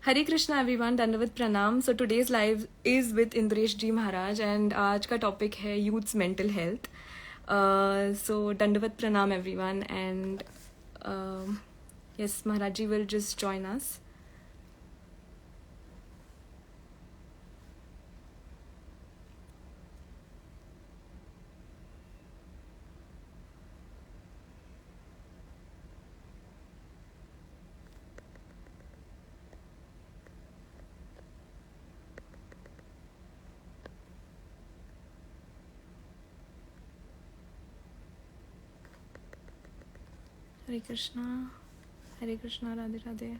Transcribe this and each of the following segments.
Hare Krishna everyone, Dandavat Pranam. So today's live is with Indresh Ji Maharaj and आज का topic है youth's mental health. So Dandavat Pranam everyone and yes, Maharaj Ji will just join us. Hare Krishna, Hare Krishna, Radhe Radhe.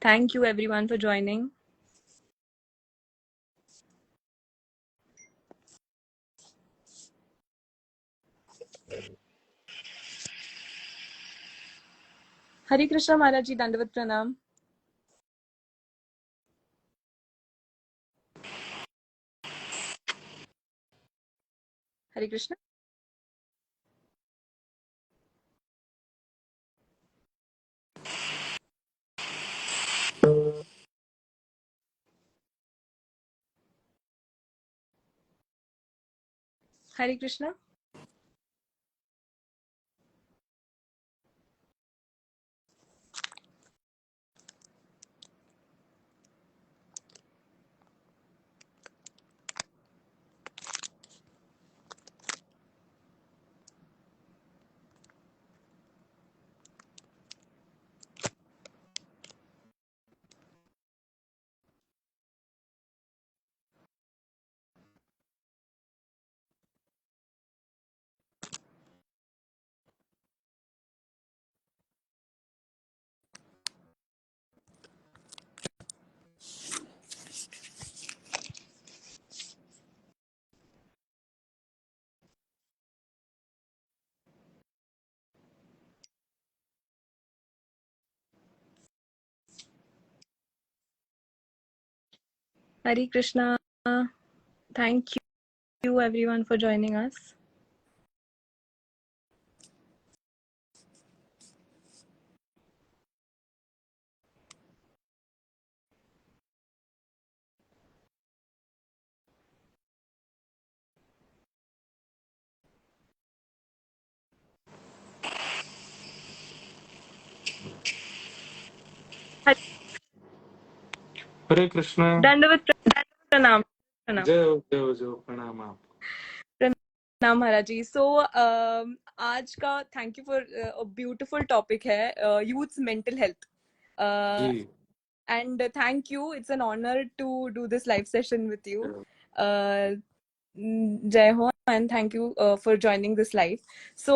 Thank you everyone for joining. Hare Krishna Maharaj Ji, Dandavat Pranam. Hare Krishna. Hare Krishna. Hare Krishna. Thank you everyone for joining us. Hare Krishna. Dandavat Pranam. जय हो जय हो जय हो, प्रणाम आप। प्रणाम महाराज जी। So आज का thank you for beautiful topic है यूथ्स मेंटल हेल्थ जी and thank you, it's an honour to do this live session with you. Jai Ho and thank you for joining this live. So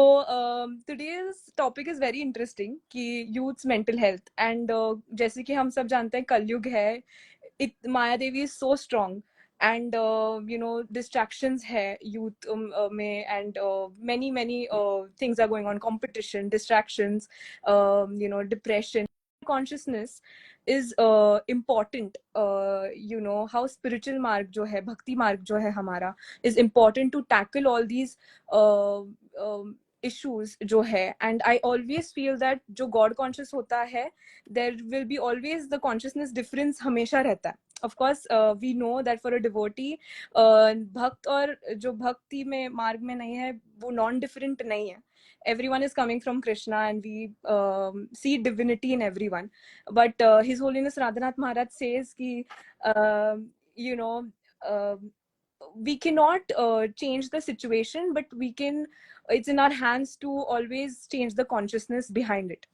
today's topic is very interesting कि youth's mental health and जैसे कि हम सब जानते हैं कलयुग है, माया देवी is so strong and distractions hai youth mein and many things are going on, competition, distractions, depression. Consciousness is important. How spiritual marg jo hai, bhakti marg jo hai hamara, is important to tackle all these uh, um, issues jo hai. And I always feel that jo god conscious hota hai, there will be always the consciousness difference हमेशा रहता है. Of course, we know that for a devotee, भक्त और जो भक्ति में मार्ग में नहीं है वो नॉन डिफरेंट नहीं है. Everyone is coming from Krishna and we see divinity in everyone. But His Holiness Radhanath Maharaj says कि you know uh, we cannot change the situation, but we can. It's in our hands to always change the consciousness behind it.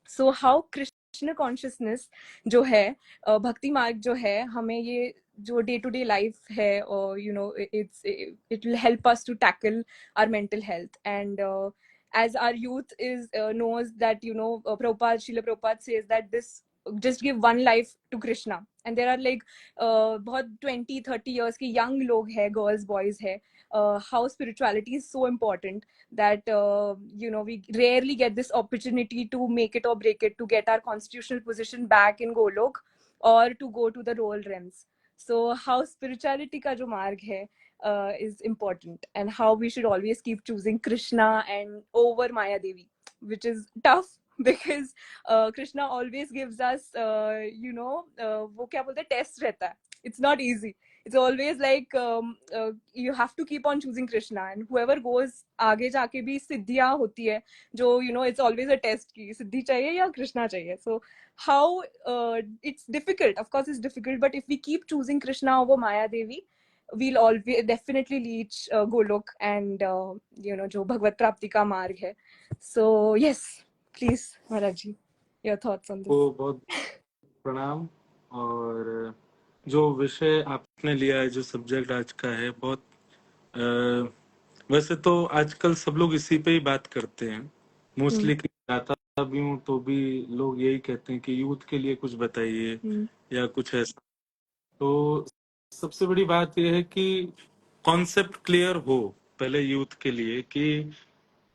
So how Krishna consciousness जो है, भक्ति मार्ग जो है, हमें ये जो डे टू डे लाइफ है, और it will help us to tackle our mental health. And as our youth is knows that Prabhupada, Srila Prabhupada says that this just give one life to Krishna. And there are like बहुत 20-30 years के young लोग है, girls boys है. How spirituality is so important that we rarely get this opportunity to make it or break it, to get our constitutional position back in Golok. or to go to the lower realms. So how spirituality का जो मार्ग है is important, and how we should always keep choosing Krishna and over Maya Devi, which is tough because Krishna always gives us वो क्या बोलते हैं, test रहता है. It's not easy. It's always like you have to keep on choosing Krishna, and whoever goes आगे जाके भी सिद्धियाँ होती है जो it's always a test की सिद्धि चाहिए या कृष्णा चाहिए. So how it's difficult, of course it's difficult, but if we keep choosing Krishna over Maya Devi, we'll always definitely reach Golok and जो भगवत प्राप्ति का मार्ग है. So yes, please Maharaj ji, your thoughts on this. को बहुत प्रणाम। और जो विषय आपने लिया है, जो सब्जेक्ट आज का है, बहुत वैसे तो आजकल सब लोग इसी पे ही बात करते हैं मोस्टली। जाता भी हूँ तो भी लोग यही कहते हैं कि यूथ के लिए कुछ बताइए या कुछ ऐसा। तो सबसे बड़ी बात यह है कि कॉन्सेप्ट क्लियर हो पहले यूथ के लिए कि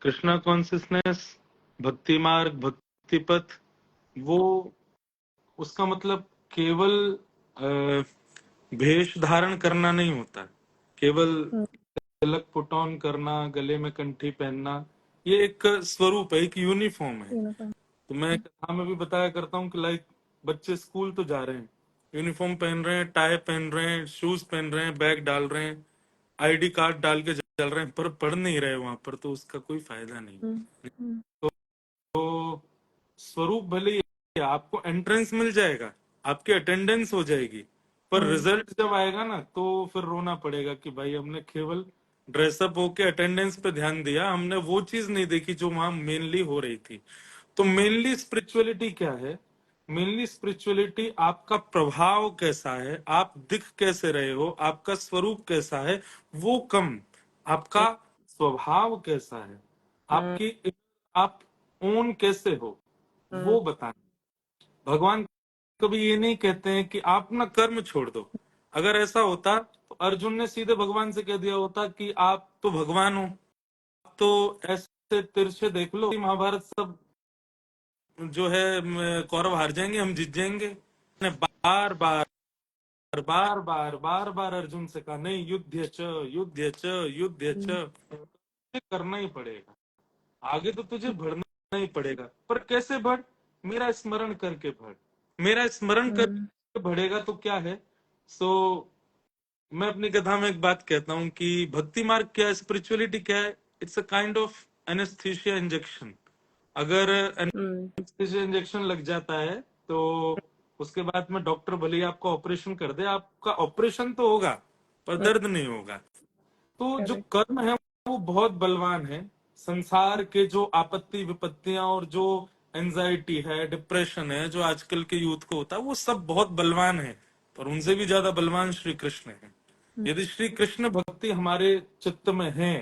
कृष्णा कॉन्शियसनेस, भक्ति मार्ग, भक्ति पथ, वो उसका मतलब केवल वेश धारण करना नहीं होता, केवल तिलक पुट ऑन करना, गले में कंठी पहनना, ये एक स्वरूप है, एक यूनिफॉर्म है। तो मैं कथा में भी बताया करता हूँ कि लाइक बच्चे स्कूल तो जा रहे हैं, यूनिफॉर्म पहन रहे हैं, टाई पहन रहे हैं, शूज पहन रहे हैं, बैग डाल रहे हैं, आईडी कार्ड डाल के चल रहे हैं, पर पढ़ नहीं रहे वहां पर, तो उसका कोई फायदा नहीं। तो स्वरूप भले ही आपको एंट्रेंस मिल जाएगा, आपकी अटेंडेंस हो जाएगी, पर रिजल्ट जब आएगा ना तो फिर रोना पड़ेगा कि भाई हमने केवल ड्रेसअप होके अटेंडेंस पे ध्यान दिया, हमने वो चीज नहीं देखी जो वहां मेनली हो रही थी। तो मेनली स्पिरिचुअलिटी क्या है? मेनली स्पिरिचुअलिटी आपका प्रभाव कैसा है, आप दिख कैसे रहे हो, आपका स्वरूप कैसा है, वो कम, आपका स्वभाव कैसा है, आपकी आप ओन कैसे हो, वो बताएं। भगवान कभी ये नहीं कहते हैं कि आप ना कर्म छोड़ दो। अगर ऐसा होता तो अर्जुन ने सीधे भगवान से कह दिया होता कि आप तो भगवान हो, आप तो ऐसे तिरछे देख लो, महाभारत सब जो है कौरव हार जाएंगे, हम जीत जाएंगे। ने बार बार बार बार बार बार अर्जुन से कहा नहीं, युद्ध च युद्ध च युद्ध च, तुझे करना ही पड़ेगा, आगे तो तुझे बढ़ना ही पड़ेगा, पर कैसे बढ़? मेरा स्मरण करके बढ़, मेरा स्मरण करके बढ़ेगा तो क्या है। सो मैं अपनी कथा में एक बात कहता हूँ कि भक्ति मार्ग क्या है, स्पिरिचुअलिटी क्या है, it's a kind of anaesthesia injection. अगर एनेस्थीसिया इंजेक्शन लग जाता है तो उसके बाद में डॉक्टर भले ही आपका ऑपरेशन कर दे, आपका ऑपरेशन तो होगा पर दर्द नहीं होगा। तो जो कर्म है वो बहुत बलवान है। संसार के जो आपत्ति विपत्तियां और जो एंजाइटी है, डिप्रेशन है, जो आजकल के यूथ को होता है, वो सब बहुत बलवान है, पर उनसे भी ज्यादा बलवान श्री कृष्ण है। यदि श्री कृष्ण भक्ति हमारे चित्त में है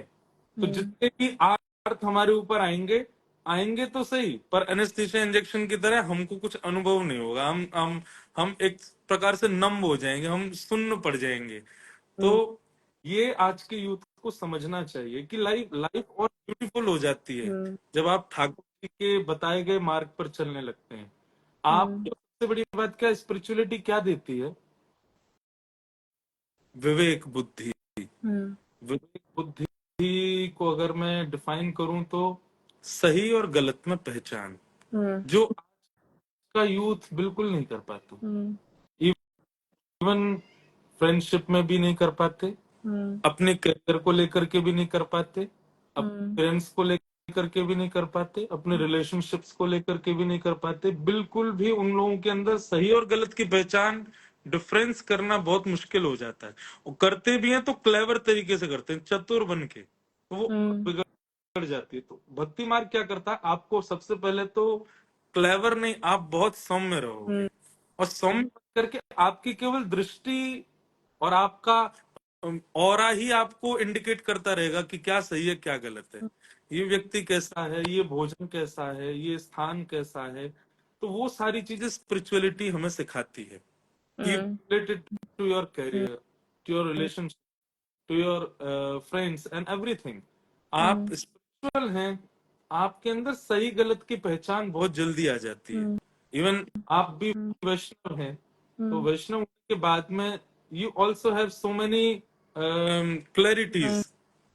तो जितने भी अर्थ हमारे ऊपर आएंगे, आएंगे तो सही, पर एनेस्थीसिया इंजेक्शन की तरह हमको कुछ अनुभव नहीं होगा। हम एक प्रकार से नम हो जाएंगे, हम सुन्न पड़ जाएंगे। तो ये आज के यूथ को समझना चाहिए कि लाइफ लाइफ और ब्यूटीफुल हो जाती है जब आप ठाकुर जी के बताए गए मार्ग पर चलने लगते हैं। आपको सबसे बड़ी बात क्या, स्पिरिचुअलिटी क्या देती है? विवेक बुद्धि। विवेक बुद्धि को अगर मैं डिफाइन करूं तो सही और गलत में पहचान, जो आज का यूथ बिल्कुल नहीं कर पाता। इवन फ्रेंडशिप में भी नहीं कर पाते, अपने करियर को लेकर के भी नहीं कर पाते, अपने पेरेंट्स को लेकर के भी नहीं कर पाते, अपने रिलेशनशिप्स को लेकर के भी नहीं कर पाते। बिल्कुल भी उन लोगों के अंदर सही और गलत की पहचान, डिफरेंस करना बहुत मुश्किल हो जाता है। वो करते भी हैं तो क्लेवर तरीके से करते हैं, चतुर बन के, तो वो बिगड़ जाती है। तो भक्ति मार्ग क्या करता है, आपको सबसे पहले तो क्लेवर नहीं, आप बहुत सौम्य रहोगे, और सौम्य करके आपकी केवल दृष्टि और आपका ऑरा ही आपको इंडिकेट करता रहेगा कि क्या सही है क्या गलत है, ये व्यक्ति कैसा है, ये भोजन कैसा है, ये स्थान कैसा है। तो वो सारी चीजें स्पिरिचुअलिटी हमें सिखाती है, related to your career, to your relationship, to your friends and everything. आप स्पिरिचुअल हैं, आपके अंदर सही गलत की पहचान बहुत जल्दी आ जाती है। इवन आप भी वैष्णव हैं, तो वैष्णव होने के बाद में you also have so many clarities,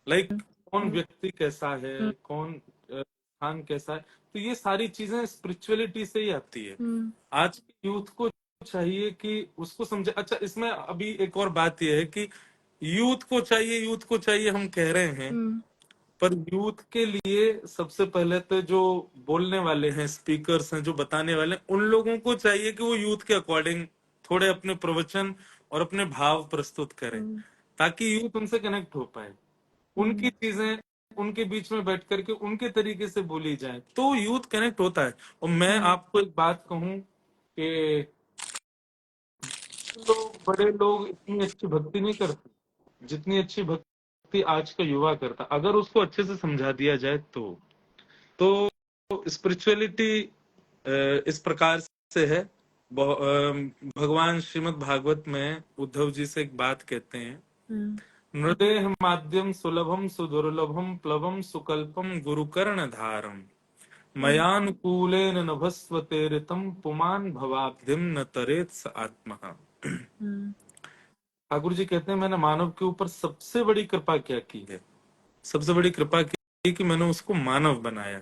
like कौन व्यक्ति कैसा है, कौन स्थान कैसा है। तो ये सारी चीजें स्पिरिचुअलिटी से ही आती है। आज के यूथ को चाहिए कि उसको समझे। अच्छा, इसमें अभी एक और बात यह है कि यूथ को चाहिए हम कह रहे हैं, पर यूथ के लिए सबसे पहले तो जो बोलने वाले हैं, स्पीकर्स हैं, जो बताने वाले हैं, उन लोगों को चाहिए कि वो यूथ के अकॉर्डिंग थोड़े अपने प्रवचन और अपने भाव प्रस्तुत करें, ताकि यूथ उनसे कनेक्ट हो पाए। उनकी चीजें उनके बीच में बैठ करके उनके तरीके से बोली जाए तो यूथ कनेक्ट होता है। और मैं आपको एक बात कहूं कि बड़े लोग इतनी अच्छी भक्ति नहीं करते जितनी अच्छी भक्ति आज का युवा करता, अगर उसको अच्छे से समझा दिया जाए तो स्पिरिचुअलिटी इस प्रकार से है। भगवान श्रीमद् भागवत में उद्धव जी से एक बात कहते हैं, नृदेह माध्यम सुलभम सुदुर्लभम प्लवम सुकल्पम गुरुकर्ण धारम मयानुकूलेन नभस्वते ऋतम पुमान भवाब्धिम न तरेत स आत्मः। ठाकुर जी कहते हैं, मैंने मानव के ऊपर सबसे बड़ी कृपा क्या की है? सबसे बड़ी कृपा की कि मैंने उसको मानव बनाया।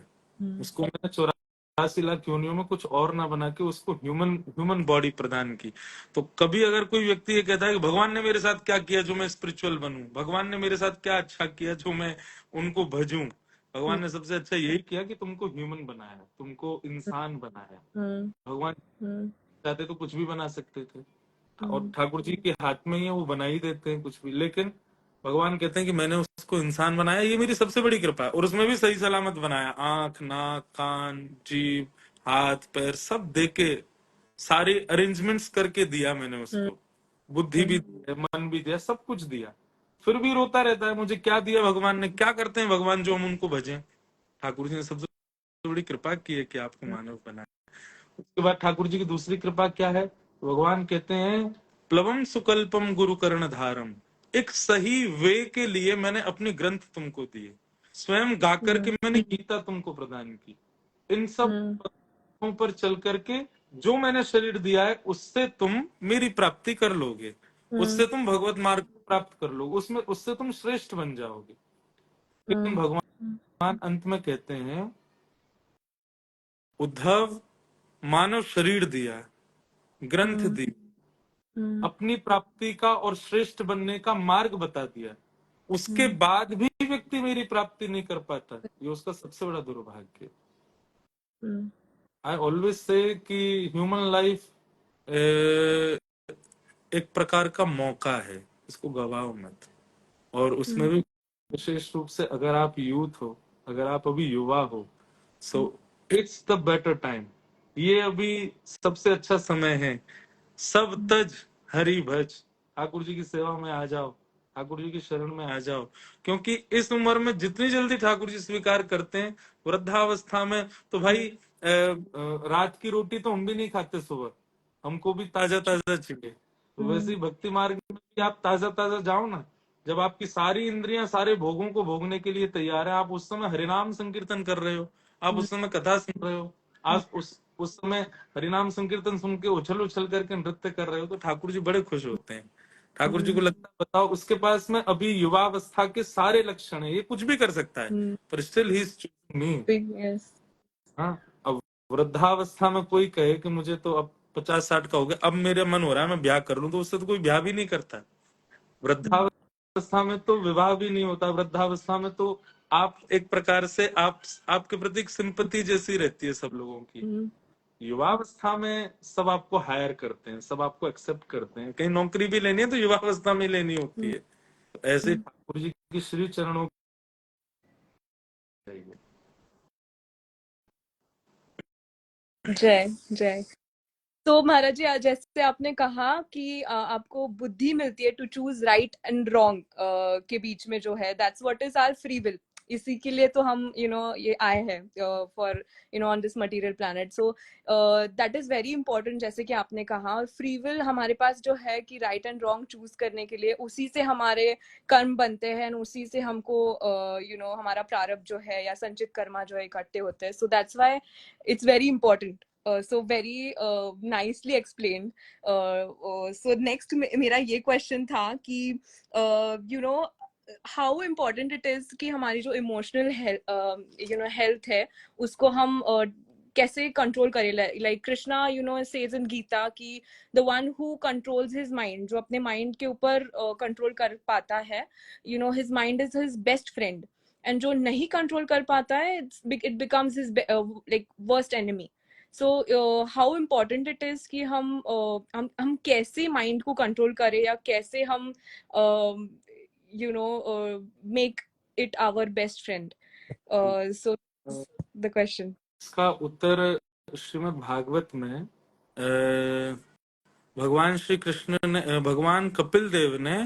उसको मैंने 84 लाख योनियों में कुछ और ना बना के उसको ह्यूमन बॉडी प्रदान की। तो कभी अगर कोई व्यक्ति ये कहता है कि भगवान ने मेरे साथ क्या किया जो मैं स्पिरिचुअल बनूं, भगवान ने मेरे साथ क्या अच्छा किया जो मैं उनको भजूं, भगवान ने सबसे अच्छा यही किया कि तुमको ह्यूमन बनाया, तुमको इंसान बनाया। भगवान चाहते तो कुछ भी बना सकते थे, और ठाकुर जी के हाथ में ही है, वो बना ही देते हैं कुछ भी। लेकिन भगवान कहते हैं कि मैंने उसको इंसान बनाया, ये मेरी सबसे बड़ी कृपा है। और उसमें भी सही सलामत बनाया, आंख, नाक, कान, जीभ, हाथ, पैर सब देके सारे अरेंजमेंट्स करके दिया मैंने उसको। बुद्धि भी दिया, मन भी दिया, सब कुछ दिया। फिर भी रोता रहता है, मुझे क्या दिया भगवान ने, क्या करते हैं भगवान जो हम उनको भजें। ठाकुर जी ने सबसे बड़ी कृपा की है कि आपको मानव बनाया। उसके बाद ठाकुर जी की दूसरी कृपा क्या है? भगवान कहते हैं, प्लवम सुकल्पम गुरु कर्ण धारम, एक सही वे के लिए मैंने अपने ग्रंथ तुमको दिए, स्वयं गा करके मैंने गीता तुमको प्रदान की। इन सब पथों पर चल करके जो मैंने शरीर दिया है उससे तुम मेरी प्राप्ति कर लोगे, उससे तुम भगवत मार्ग प्राप्त कर लोगे, उसमें उससे तुम श्रेष्ठ बन जाओगे। लेकिन भगवान अंत में कहते हैं, उद्धव मानव शरीर दिया, ग्रंथ दी, अपनी प्राप्ति का और श्रेष्ठ बनने का मार्ग बता दिया, उसके बाद भी व्यक्ति मेरी प्राप्ति नहीं कर पाता, ये उसका सबसे बड़ा दुर्भाग्य। आई ऑलवेज से कि ह्यूमन लाइफ एक प्रकार का मौका है, इसको गवाओ मत। और उसमें भी विशेष रूप से अगर आप यूथ हो, अगर आप अभी युवा हो, so it's the better time. ये अभी सबसे अच्छा समय है। सब तज हरि भज, ठाकुर जी की सेवा में आ जाओ, ठाकुर जी की शरण में आ जाओ। क्योंकि इस उम्र में जितनी जल्दी ठाकुर जी स्वीकार करते हैं, वृद्धावस्था में तो भाई रात की रोटी तो हम भी नहीं खाते सुबह, हमको भी ताजा ताजा चाहिए। तो वैसे ही भक्ति मार्ग में भी आप ताजा ताजा जाओ ना। जब आपकी सारी इंद्रियां सारे भोगों को भोगने के लिए तैयार है, आप उस समय हरिनाम संकीर्तन कर रहे हो, आप उस समय कथा सुन रहे हो, आप उस समय हरिनाम संकीर्तन सुन के उछल उछल करके नृत्य कर रहे हो, तो ठाकुर जी बड़े खुश होते हैं। ठाकुर जी को लगता है, बताओ उसके पास में अभी युवावस्था के सारे लक्षण है, ये कुछ भी कर सकता है, पर स्टिल ही इज चूजिंग मी। हाँ, अब वृद्धावस्था में कोई कहे कि मुझे तो अब 50-60 का हो गया, अब मेरा मन हो रहा है मैं ब्याह कर लूं, तो उससे तो कोई ब्याह भी नहीं करता। वृद्धावस्था में तो विवाह भी नहीं होता। वृद्धावस्था में तो आप एक प्रकार से आपके प्रति एक सिंपैथी जैसी रहती है सब लोगों की। युवावस्था में सब आपको हायर करते हैं, सब आपको एक्सेप्ट करते हैं। कहीं नौकरी भी लेनी है तो युवावस्था में लेनी होती है। तो ऐसे ठाकुर जी की श्री चरणों जय जय। तो महाराज जी, जैसे आपने कहा कि आपको बुद्धि मिलती है to choose right and wrong के बीच में जो है, that's what is our free will. इसी के लिए तो हम ये आए हैं for on this material planet. So that is very important. जैसे कि आपने कहा, फ्री विल हमारे पास जो है कि राइट एंड रॉन्ग चूज करने के लिए, उसी से हमारे कर्म बनते हैं, उसी से हमको हमारा प्रारब्ध जो है या संचित कर्मा जो है इकट्ठे होते हैं। So that's why it's very important So very nicely explained. So next मेरा ये question था कि you know how important it is कि हमारी जो emotional health है उसको हम कैसे कंट्रोल करें. Like Krishna says in Gita कि the one who controls his mind, जो अपने mind के ऊपर कंट्रोल कर पाता है, his mind is his best friend. And जो नहीं कंट्रोल कर पाता है, it becomes his like worst enemy. So how important it is कि हम कैसे माइंड को कंट्रोल करें या कैसे हम make it our best friend. So the question. इसका उत्तर श्रीमद् भागवत में भगवान श्री कृष्ण ने भगवान कपिल देव ने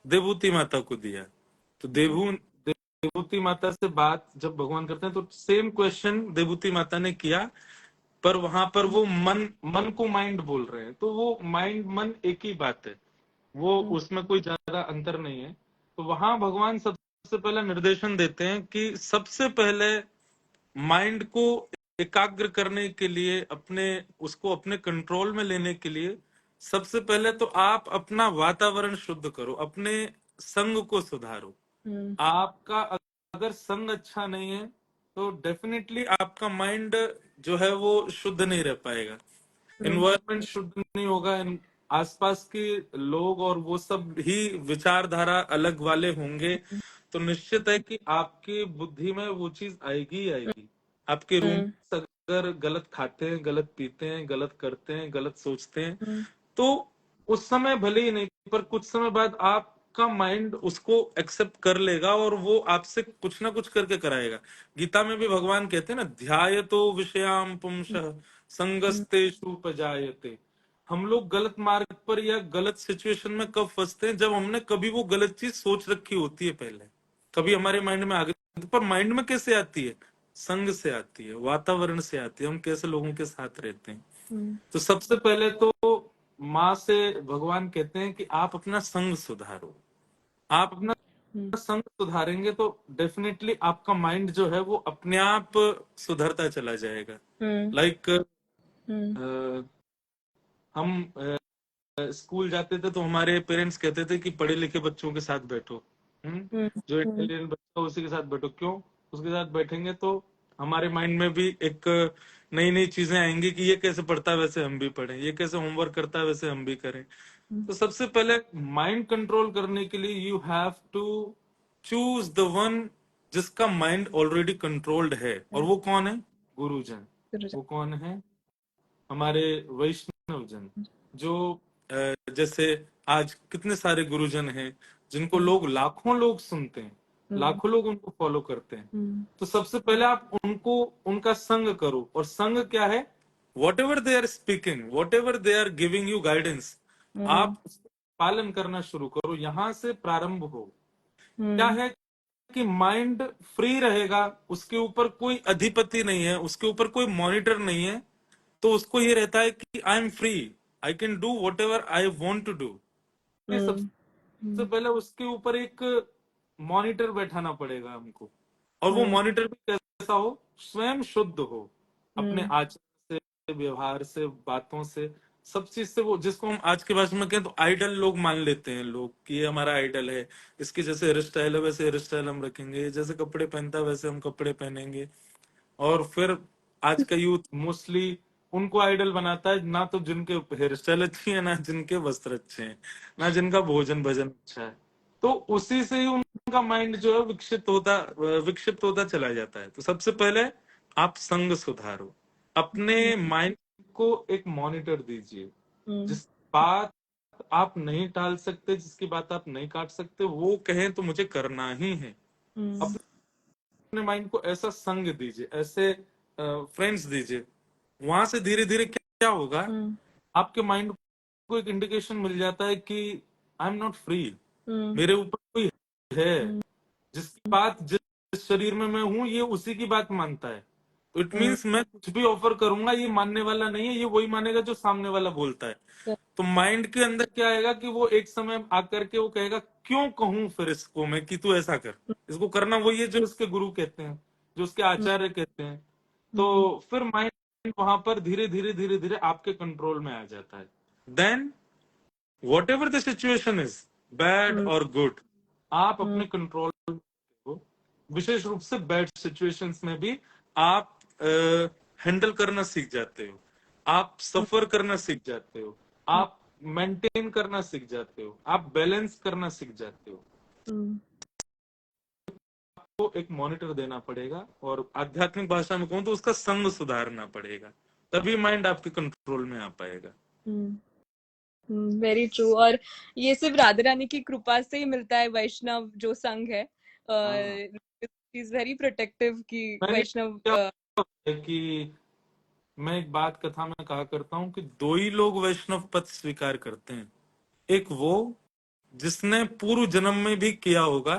देवहूति माता को दिया. तो देवहूति माता से बात जब भगवान करते हैं तो सेम क्वेश्चन देवहूति माता ने किया, पर वहां पर वो मन को माइंड बोल रहे हैं. तो वो माइंड मन एक ही बात है, वो उसमें कोई ज्यादा अंतर नहीं है. तो वहां भगवान सबसे पहले निर्देशन देते हैं कि सबसे पहले माइंड को एकाग्र करने के लिए, उसको अपने कंट्रोल में लेने के लिए सबसे पहले तो आप अपना वातावरण शुद्ध करो, अपने संग को सुधारो. आपका अगर संग अच्छा नहीं है तो डेफिनेटली आपका माइंड जो है वो शुद्ध नहीं रह पाएगा. एनवायरनमेंट शुद्ध नहीं होगा, आसपास के लोग और वो सब ही विचारधारा अलग वाले होंगे, तो निश्चित है कि आपकी बुद्धि में वो चीज आएगी ही आएगी. आपके रूम अगर गलत खाते हैं, गलत पीते हैं, गलत करते हैं, गलत सोचते हैं, तो उस समय भले ही नहीं, पर कुछ समय बाद आपका माइंड उसको एक्सेप्ट कर लेगा और वो आपसे कुछ ना कुछ करके कराएगा. गीता में भी भगवान कहते हैं ना, ध्यायतो विषयाम पुंसः संगस्तेषु उपजायते. हम लोग गलत मार्ग पर या गलत सिचुएशन में कब फंसते हैं, जब हमने कभी वो गलत चीज सोच रखी होती है पहले, कभी हमारे माइंड में आ गई. पर माइंड में कैसे आती है? संग से आती है, वातावरण से आती है, हम कैसे लोगों के साथ रहते हैं. तो सबसे पहले तो माँ से भगवान कहते हैं कि आप अपना संग सुधारो. आप अपना संग सुधारेंगे तो डेफिनेटली आपका माइंड जो है वो अपने आप सुधरता चला जाएगा. लाइक हम स्कूल जाते थे तो हमारे पेरेंट्स कहते थे कि पढ़े लिखे बच्चों के साथ बैठो. जो इंटेलिजेंट बच्चा उसी के साथ बैठो. क्यों? उसके साथ बैठेंगे तो हमारे माइंड में भी एक नई नई चीजें आएंगी कि ये कैसे पढ़ता है वैसे हम भी पढ़ें, ये कैसे होमवर्क करता है वैसे हम भी करें. तो सबसे पहले माइंड कंट्रोल करने के लिए you have to choose the one जिसका माइंड ऑलरेडी कंट्रोल्ड है. और वो कौन है? गुरुजन. वो कौन है? हमारे वैष्णव जन. जो जैसे आज कितने सारे गुरुजन हैं जिनको लाखों लोग सुनते हैं, लाखों लोग उनको फॉलो करते हैं. तो सबसे पहले आप उनका संग करो. और संग क्या है? Whatever they are speaking, whatever they are giving you guidance, आप उसका पालन करना शुरू करो. यहां से प्रारंभ हो. क्या है कि माइंड फ्री रहेगा, उसके ऊपर कोई अधिपति नहीं है, उसके ऊपर कोई मॉनिटर नहीं है, तो उसको ये रहता है कि I am free, I can do whatever I want to do. ये सबसे पहले उसके ऊपर एक मॉनिटर बैठाना पड़ेगा हमको. और वो मॉनिटर भी कैसा हो? स्वयं शुद्ध हो, अपने आचरण से, व्यवहार से, बातों से, सब चीज से. वो जिसको हम आज के भाषा में कहें तो आइडल लोग मान लेते हैं लोग कि ये हमारा आइडल है, इसके जैसे हेयर स्टाइल है वैसे हेयर स्टाइल हम रखेंगे, जैसे कपड़े पहनता है वैसे हम कपड़े पहनेंगे. और फिर आज का यूथ मोस्टली उनको आइडल बनाता है, ना तो जिनके हेयर स्टाइल अच्छी है, ना जिनके वस्त्र अच्छे हैं, ना जिनका भोजन भजन अच्छा है. तो उसी से ही उनका माइंड जो है विकसित होता चला जाता है. तो सबसे पहले आप संग सुधारो, अपने माइंड को एक मॉनिटर दीजिए. जिस बात आप नहीं टाल सकते, जिसकी बात आप नहीं काट सकते, वो कहें तो मुझे करना ही है. अपने माइंड को ऐसा संग दीजिए, ऐसे फ्रेंड्स दीजिए. वहां से धीरे धीरे क्या होगा, आपके माइंड को एक इंडिकेशन मिल जाता है कि आई एम नॉट फ्री, मेरे ऊपर कोई है जिसकी बात, जिस शरीर में मैं हूं ये उसी की बात मानता है. तो इट मीन्स मैं कुछ भी ऑफर करूंगा ये मानने वाला नहीं है, ये वही मानेगा जो सामने वाला बोलता है. तो माइंड के अंदर क्या आएगा कि वो एक समय आकर के वो कहेगा क्यों कहूं फिर इसको मैं कि तू ऐसा कर. इसको करना वही है जो उसके गुरु कहते हैं, जो उसके आचार्य कहते हैं. तो फिर माइंड वहां पर धीरे धीरे धीरे धीरे आपके कंट्रोल में आ जाता है। Then whatever the situation is, bad और गुड, आप अपने कंट्रोल को, विशेष रूप से बैड सिचुएशंस में भी आप हैंडल करना सीख जाते हो, आप सफर करना सीख जाते हो, आप मेंटेन करना सीख जाते हो, आप बैलेंस करना सीख जाते हो। आपको एक मॉनिटर देना पड़ेगा, और आध्यात्मिक भाषा में कहूं तो उसका संग सुधारना पड़ेगा, तभी माइंड आपके कंट्रोल में आ पाएगा। Very true. और ये सिर्फ राधा रानी की कृपा से ही मिलता है, वैष्णव जो संघ है। इज वेरी प्रोटेक्टिव कि मैंने वैष्णव क्या है कि मैं एक बात कथा में कहा करता हूँ कि दो ही लोग वैष्णव पद स्वीकार करते हैं। एक वो जिसने पूर्व जन्म में भी किया होगा,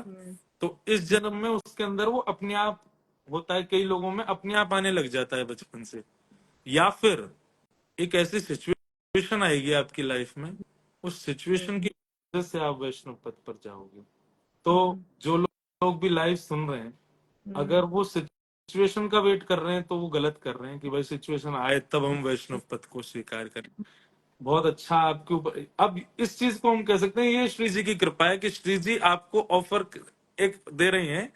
तो इस जन्म में उसके अंदर वो अपने आप होता है, कई लोगों में अपने आप आने लग जाता है बचपन से, या फिर एक ऐसी सिचुएशन आएगी आपकी लाइफ में, उस सिचुएशन की वजह से आप वैष्णव पद पर जाओगे। तो जो लोग भी लाइव सुन रहे हैं, अगर वो सिचुएशन का वेट कर रहे हैं तो वो गलत कर रहे हैं कि भाई सिचुएशन आए तब हम वैष्णव पद को स्वीकार करें। बहुत अच्छा आपके ऊपर, अब इस चीज को हम कह सकते हैं ये श्री जी की कृपा है कि श्री जी आपको ऑफर एक दे रही हैं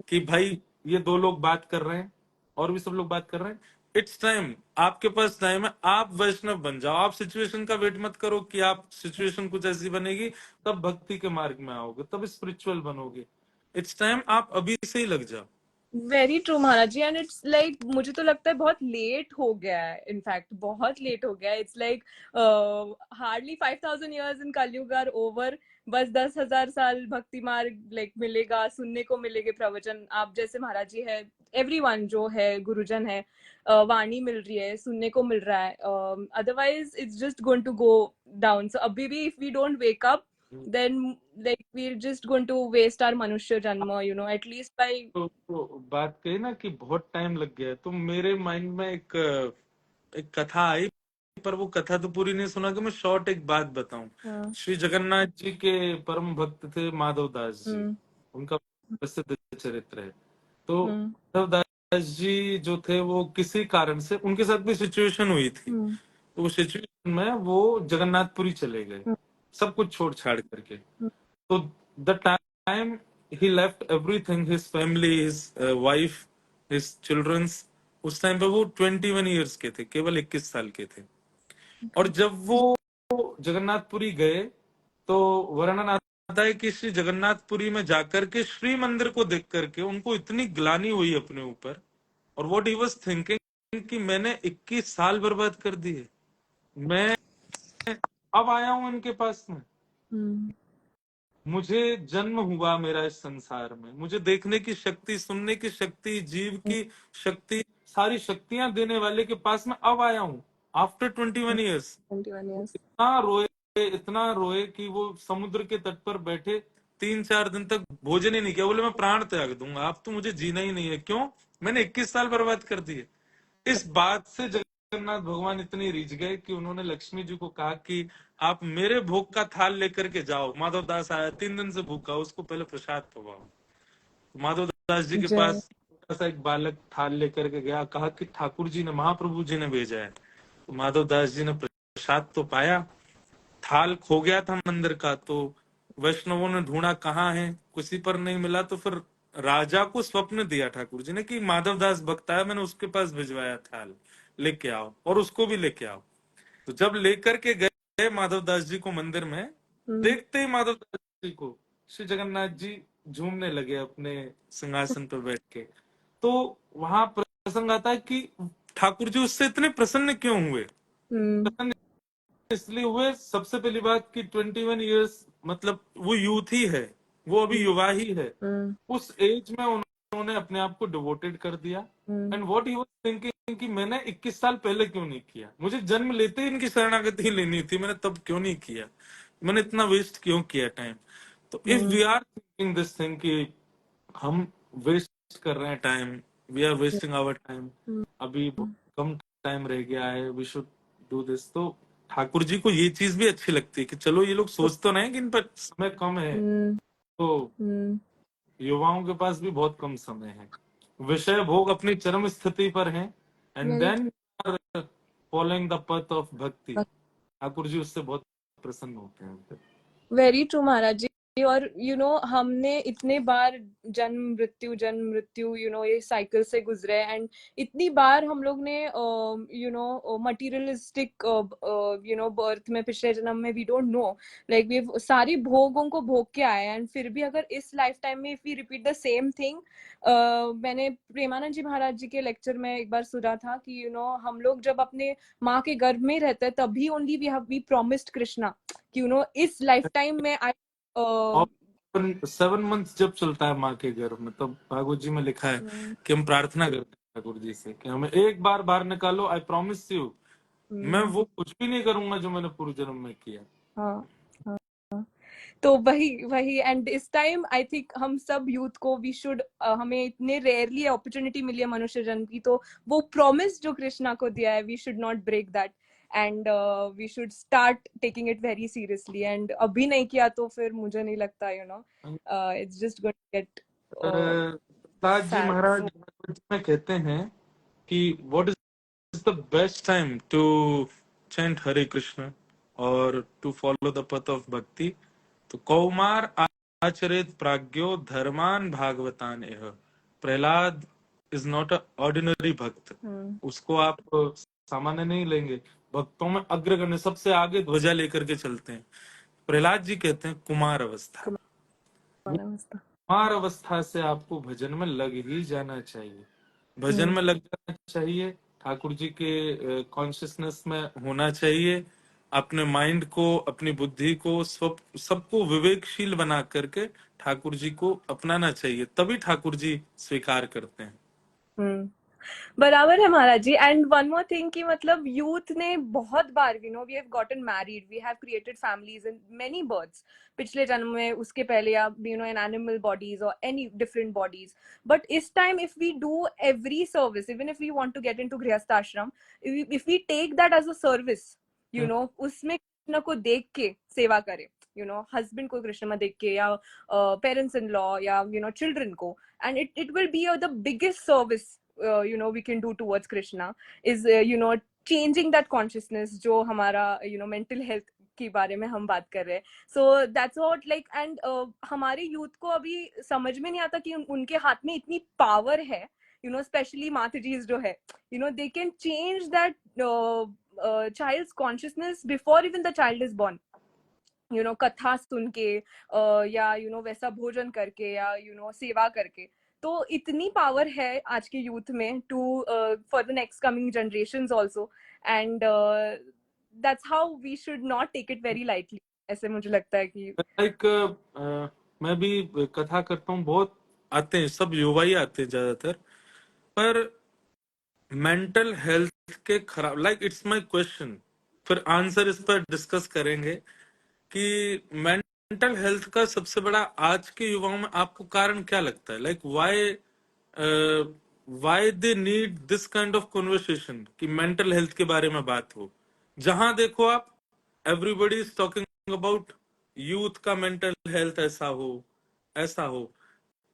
कि भाई ये दो लोग बात कर रहे हैं और भी सब लोग बात कर रहे हैं, इट्स टाइम, आपके पास टाइम है, आप वैष्णव बन जाओ। आप सिचुएशन का वेट मत करो कि आप सिचुएशन कुछ ऐसी बनेगी तब भक्ति के मार्ग में आओगे, तब स्पिरिचुअल बनोगे। इट्स टाइम, आप अभी से ही लग जाओ। Very true Maharaj ji. And it's like मुझे तो लगता है बहुत लेट हो गया है, इनफैक्ट बहुत लेट हो गया है। इट्स लाइक हार्डली 5,000 years इन कलयुग आर ओवर। बस 10,000 साल भक्ति मार्ग लाइक मिलेगा, सुनने को मिलेंगे प्रवचन। आप जैसे महाराज जी है, एवरीवन जो है गुरुजन है, वाणी मिल रही है, सुनने को मिल रहा है। Otherwise it's just going to go down. So अभी भी if we don't wake up, then like we're just going to waste our manushya janma, you know, at least by तो बात कही ना कि बहुत टाइम लग गया है, तो मेरे माइंड में एक कथा आई, पर वो कथा तो पूरी नहीं सुना कि मैं शॉर्ट एक बात बताऊं। श्री जगन्नाथ जी के परम भक्त थे माधव दास जी, उनका प्रसिद्ध चरित्र है। तो माधव दास जी जो थे वो किसी कारण से, उनके साथ भी सिचुएशन हुई थी, तो वो सिचुएशन में वो जगन्नाथपुरी चले गए, सब कुछ छोड़ छाड़ करके। तो the time he left everything, his family, his wife, his children's, उस टाइम पे वो 21 ईयर्स के थे, केवल 21 साल के थे। और जब वो जगन्नाथपुरी गए तो वर्णन आता है कि श्री जगन्नाथपुरी में जाकर के श्री मंदिर को देख करके उनको इतनी ग्लानि हुई अपने ऊपर, और व्हाट ही वाज थिंकिंग कि मैंने 21 साल बर्बाद कर दिए, मैं अब आया हूं इनके पास में, मुझे जन्म हुआ मेरा इस संसार में, मुझे देखने की शक्ति, सुनने की शक्ति, जीव की शक्ति, सारी शक्तियां देने वाले के पास में अब आया हूं आफ्टर 21 ईयर्स। 21 years। इतना रोए कि वो समुद्र के तट पर बैठे 3-4 दिन तक भोजन ही नहीं किया, बोले मैं प्राण त्याग दूंगा, अब तो मुझे जीना ही नहीं है, क्यों, मैंने 21 साल बर्बाद कर दिए। इस बात से जगन्नाथ भगवान इतने रिझ गए कि उन्होंने लक्ष्मी जी को कहा कि आप मेरे भोग का थाल लेकर के जाओ। माधव दास आया 3 दिन से भूखा, उसको पहले प्रसाद पवाओ। माधव दास जी के पास छोटा सा एक बालक थाल लेकर के गया, कहा कि ठाकुर जी ने, महाप्रभु जी ने भेजा है। तो माधव दास जी ने प्रसाद तो पाया, थाल खो गया था मंदिर का, तो वैष्णवों ने ढूंढा कहाँ है, किसी पर नहीं मिला, तो फिर राजा को स्वप्न दिया ठाकुर जी ने कि माधव दास भक्त आया, मैंने उसके पास भिजवाया थाल, लेके आओ, और उसको भी लेके आओ। तो जब लेकर के गए माधव दास जी को मंदिर में, देखते ही माधव दास जी को श्री जगन्नाथ जी झूमने लगे अपने सिंहासन पर बैठ के। तो वहां प्रसंग आता है कि ठाकुर जी उससे इतने प्रसन्न क्यों हुए। प्रसन्न इसलिए हुए, सबसे पहली बात कि 21 ईयर्स मतलब वो यूथ ही है, वो अभी युवा ही है, उस एज में उन्होंने अपने आप को डिवोटेड कर दिया। And what he was thinking कि मैंने 21 साल पहले क्यों नहीं किया, मुझे जन्म लेते ही इनकी शरणागति लेनी थी, मैंने तब क्यों नहीं किया, मैंने इतना वेस्ट क्यों किया टाइम। तो if we are thinking this thing कि हम वेस्ट कर रहे हैं time, we are wasting our time, अभी कम टाइम रह गया है, वी शुड डू दिस, तो ठाकुर जी को ये चीज भी अच्छी लगती है कि चलो ये लोग सोच तो नहीं कि इन पर समय कम है, तो युवाओं के पास भी बहुत कम समय है, विषय भोग अपनी चरम स्थिति पर है, and then following the path of bhakti, Thakur ji उससे बहुत प्रसन्न होते हैं। Very true Maharaj ji. और हमने इतने बार जन्म मृत्यु ये साइकिल से गुजरे, एंड इतनी बार हम लोग ने मटीरियलिस्टिक बर्थ में, पिछले जन्म में, we don't know, like we सारी भोगों को भोग के आए, एंड फिर भी अगर इस लाइफ टाइम में if we repeat the same thing, मैंने प्रेमानंद जी महाराज जी के लेक्चर में एक बार सुना था कि हम लोग जब अपने माँ के गर्भ में रहते हैं तभी ओनली वी प्रॉमिस्ड कृष्णा कि इस लाइफ टाइम में आई। और 7 मंथ जब चलता है माँ के गर्भ में, तब भागवत जी में लिखा है कि हम प्रार्थना करते हैं ठाकुर जी से कि हमें एक बार बाहर निकालो, आई प्रॉमिस यू मैं वो कुछ भी नहीं करूंगा जो मैंने पूर्व जन्म में किया। हाँ, हाँ। तो वही वही एंड इस टाइम आई थिंक हम सब यूथ को वी शुड, हमें इतने रेयरली अपॉर्चुनिटी मिली है मनुष्य जन्म की, तो वो प्रॉमिस जो कृष्णा को दिया है we should not break that, and we should start taking it very seriously, and अभी नहीं किया तो फिर मुझे नहीं लगता it's just going to get Prahlad ji sad. Maharaj Bhagavat ji में कहते हैं कि what is the best time to chant Hare Krishna और to follow the path of bhakti, तो कौमार आचरित प्राज्ञो धर्मान भागवतान एह। Prahlad is not a ordinary भक्त, उसको आप सामान्य नहीं लेंगे, भक्तों में अग्रगण्य सबसे आगे ध्वजा लेकर के चलते हैं। प्रहलाद जी कहते हैं कुमार अवस्था, कुमार अवस्था से आपको भजन में लग ही जाना चाहिए, भजन में लग जाना चाहिए, ठाकुर जी के कॉन्शियसनेस में होना चाहिए, अपने माइंड को, अपनी बुद्धि को, सबको विवेकशील बना करके ठाकुर जी को अपनाना चाहिए, तभी ठाकुर जी स्वीकार करते हैं। बराबर है Maharaj ji. And one more thing कि मतलब यूथ ने बहुत बार we have gotten married, we have created families in many births, पिछले जन्म में, उसके पहले, या इन एनिमल बॉडीज और एनी डिफरेंट बॉडीज, बट इस time if we do every service, even if we want to get into grihastha ashram, if we take that as a service, उसमें कृष्ण को देख के सेवा करें, हस्बैंड को कृष्ण में देख के, या पेरेंट्स इन लॉ, या चिल्ड्रन को, and it will be the biggest service we can do towards Krishna, is changing that consciousness जो हमारा mental health के बारे में हम बात कर रहे हैं। So that's what like, and हमारे यूथ को अभी समझ में नहीं आता कि उनके हाथ में इतनी पावर है, स्पेशली माताजीज जो है, they can change that child's consciousness before even the child is born, कथा सुन के, या वैसा भोजन करके, या सेवा करके। तो इतनी पावर है आज के यूथ में to for the next coming generations also, and that's how we should not take it very lightly, ऐसे मुझे लगता है कि लाइक मैं भी कथा करता हूँ, बहुत आते हैं, सब युवा ही आते हैं ज्यादातर, पर मेंटल हेल्थ के खराब, लाइक इट्स माय क्वेश्चन, फिर आंसर इस पर डिस्कस करेंगे कि मेंटल हेल्थ का सबसे बड़ा आज के युवाओं में आपको कारण क्या लगता है, like why they need this kind of conversation कि मेंटल हेल्थ के बारे में बात हो। जहां देखो आप, everybody is talking about youth का मेंटल हेल्थ ऐसा हो, ऐसा हो।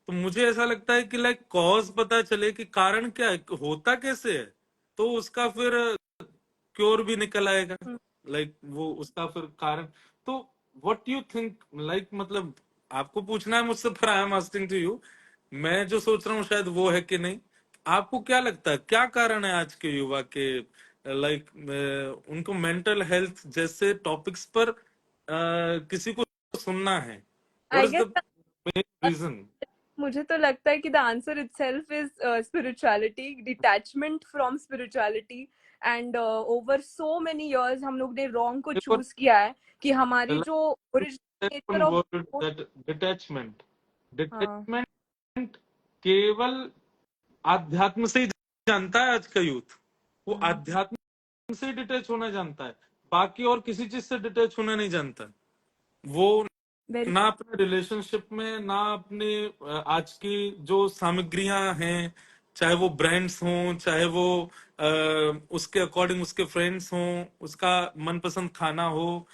तो मुझे ऐसा लगता है कि लाइक कॉज पता चले कि कारण क्या है, होता कैसे है, तो उसका फिर क्योर भी निकल आएगा, लाइक वो उसका फिर कारण। तो व्हाट यू थिंक, लाइक मतलब आपको पूछना है मुझसे, फिर I am asking to you, मैं जो सोच रहा हूँ शायद वो है कि नहीं, आपको क्या लगता है क्या कारण है आज के युवा के, लाइक उनको मेंटल हेल्थ जैसे टॉपिक्स पर किसी को सुनना है, what I is the guess main reason? मुझे तो लगता है कि the answer itself is spirituality, detachment from spirituality, and over so many years हम लोग ने रॉन्ग को चूज किया है कि हमारी जो ओरिजिनल नेचर ऑफ, डिटैचमेंट, हाँ, डिटैचमेंट केवल आध्यात्म से ही जानता है आज का यूथ, वो आध्यात्म से डिटैच होना जानता है, बाकी और किसी चीज से डिटैच होना नहीं जानता। वो वेरी, ना अपने रिलेशनशिप में, ना अपने आज की जो सामग्रियां हैं, चाहे वो ब्रांड्स हों, चाहे वो उसके अकॉर्डिंग उसके फ्रेंड्स हों, उसका मनपसंद खाना हो,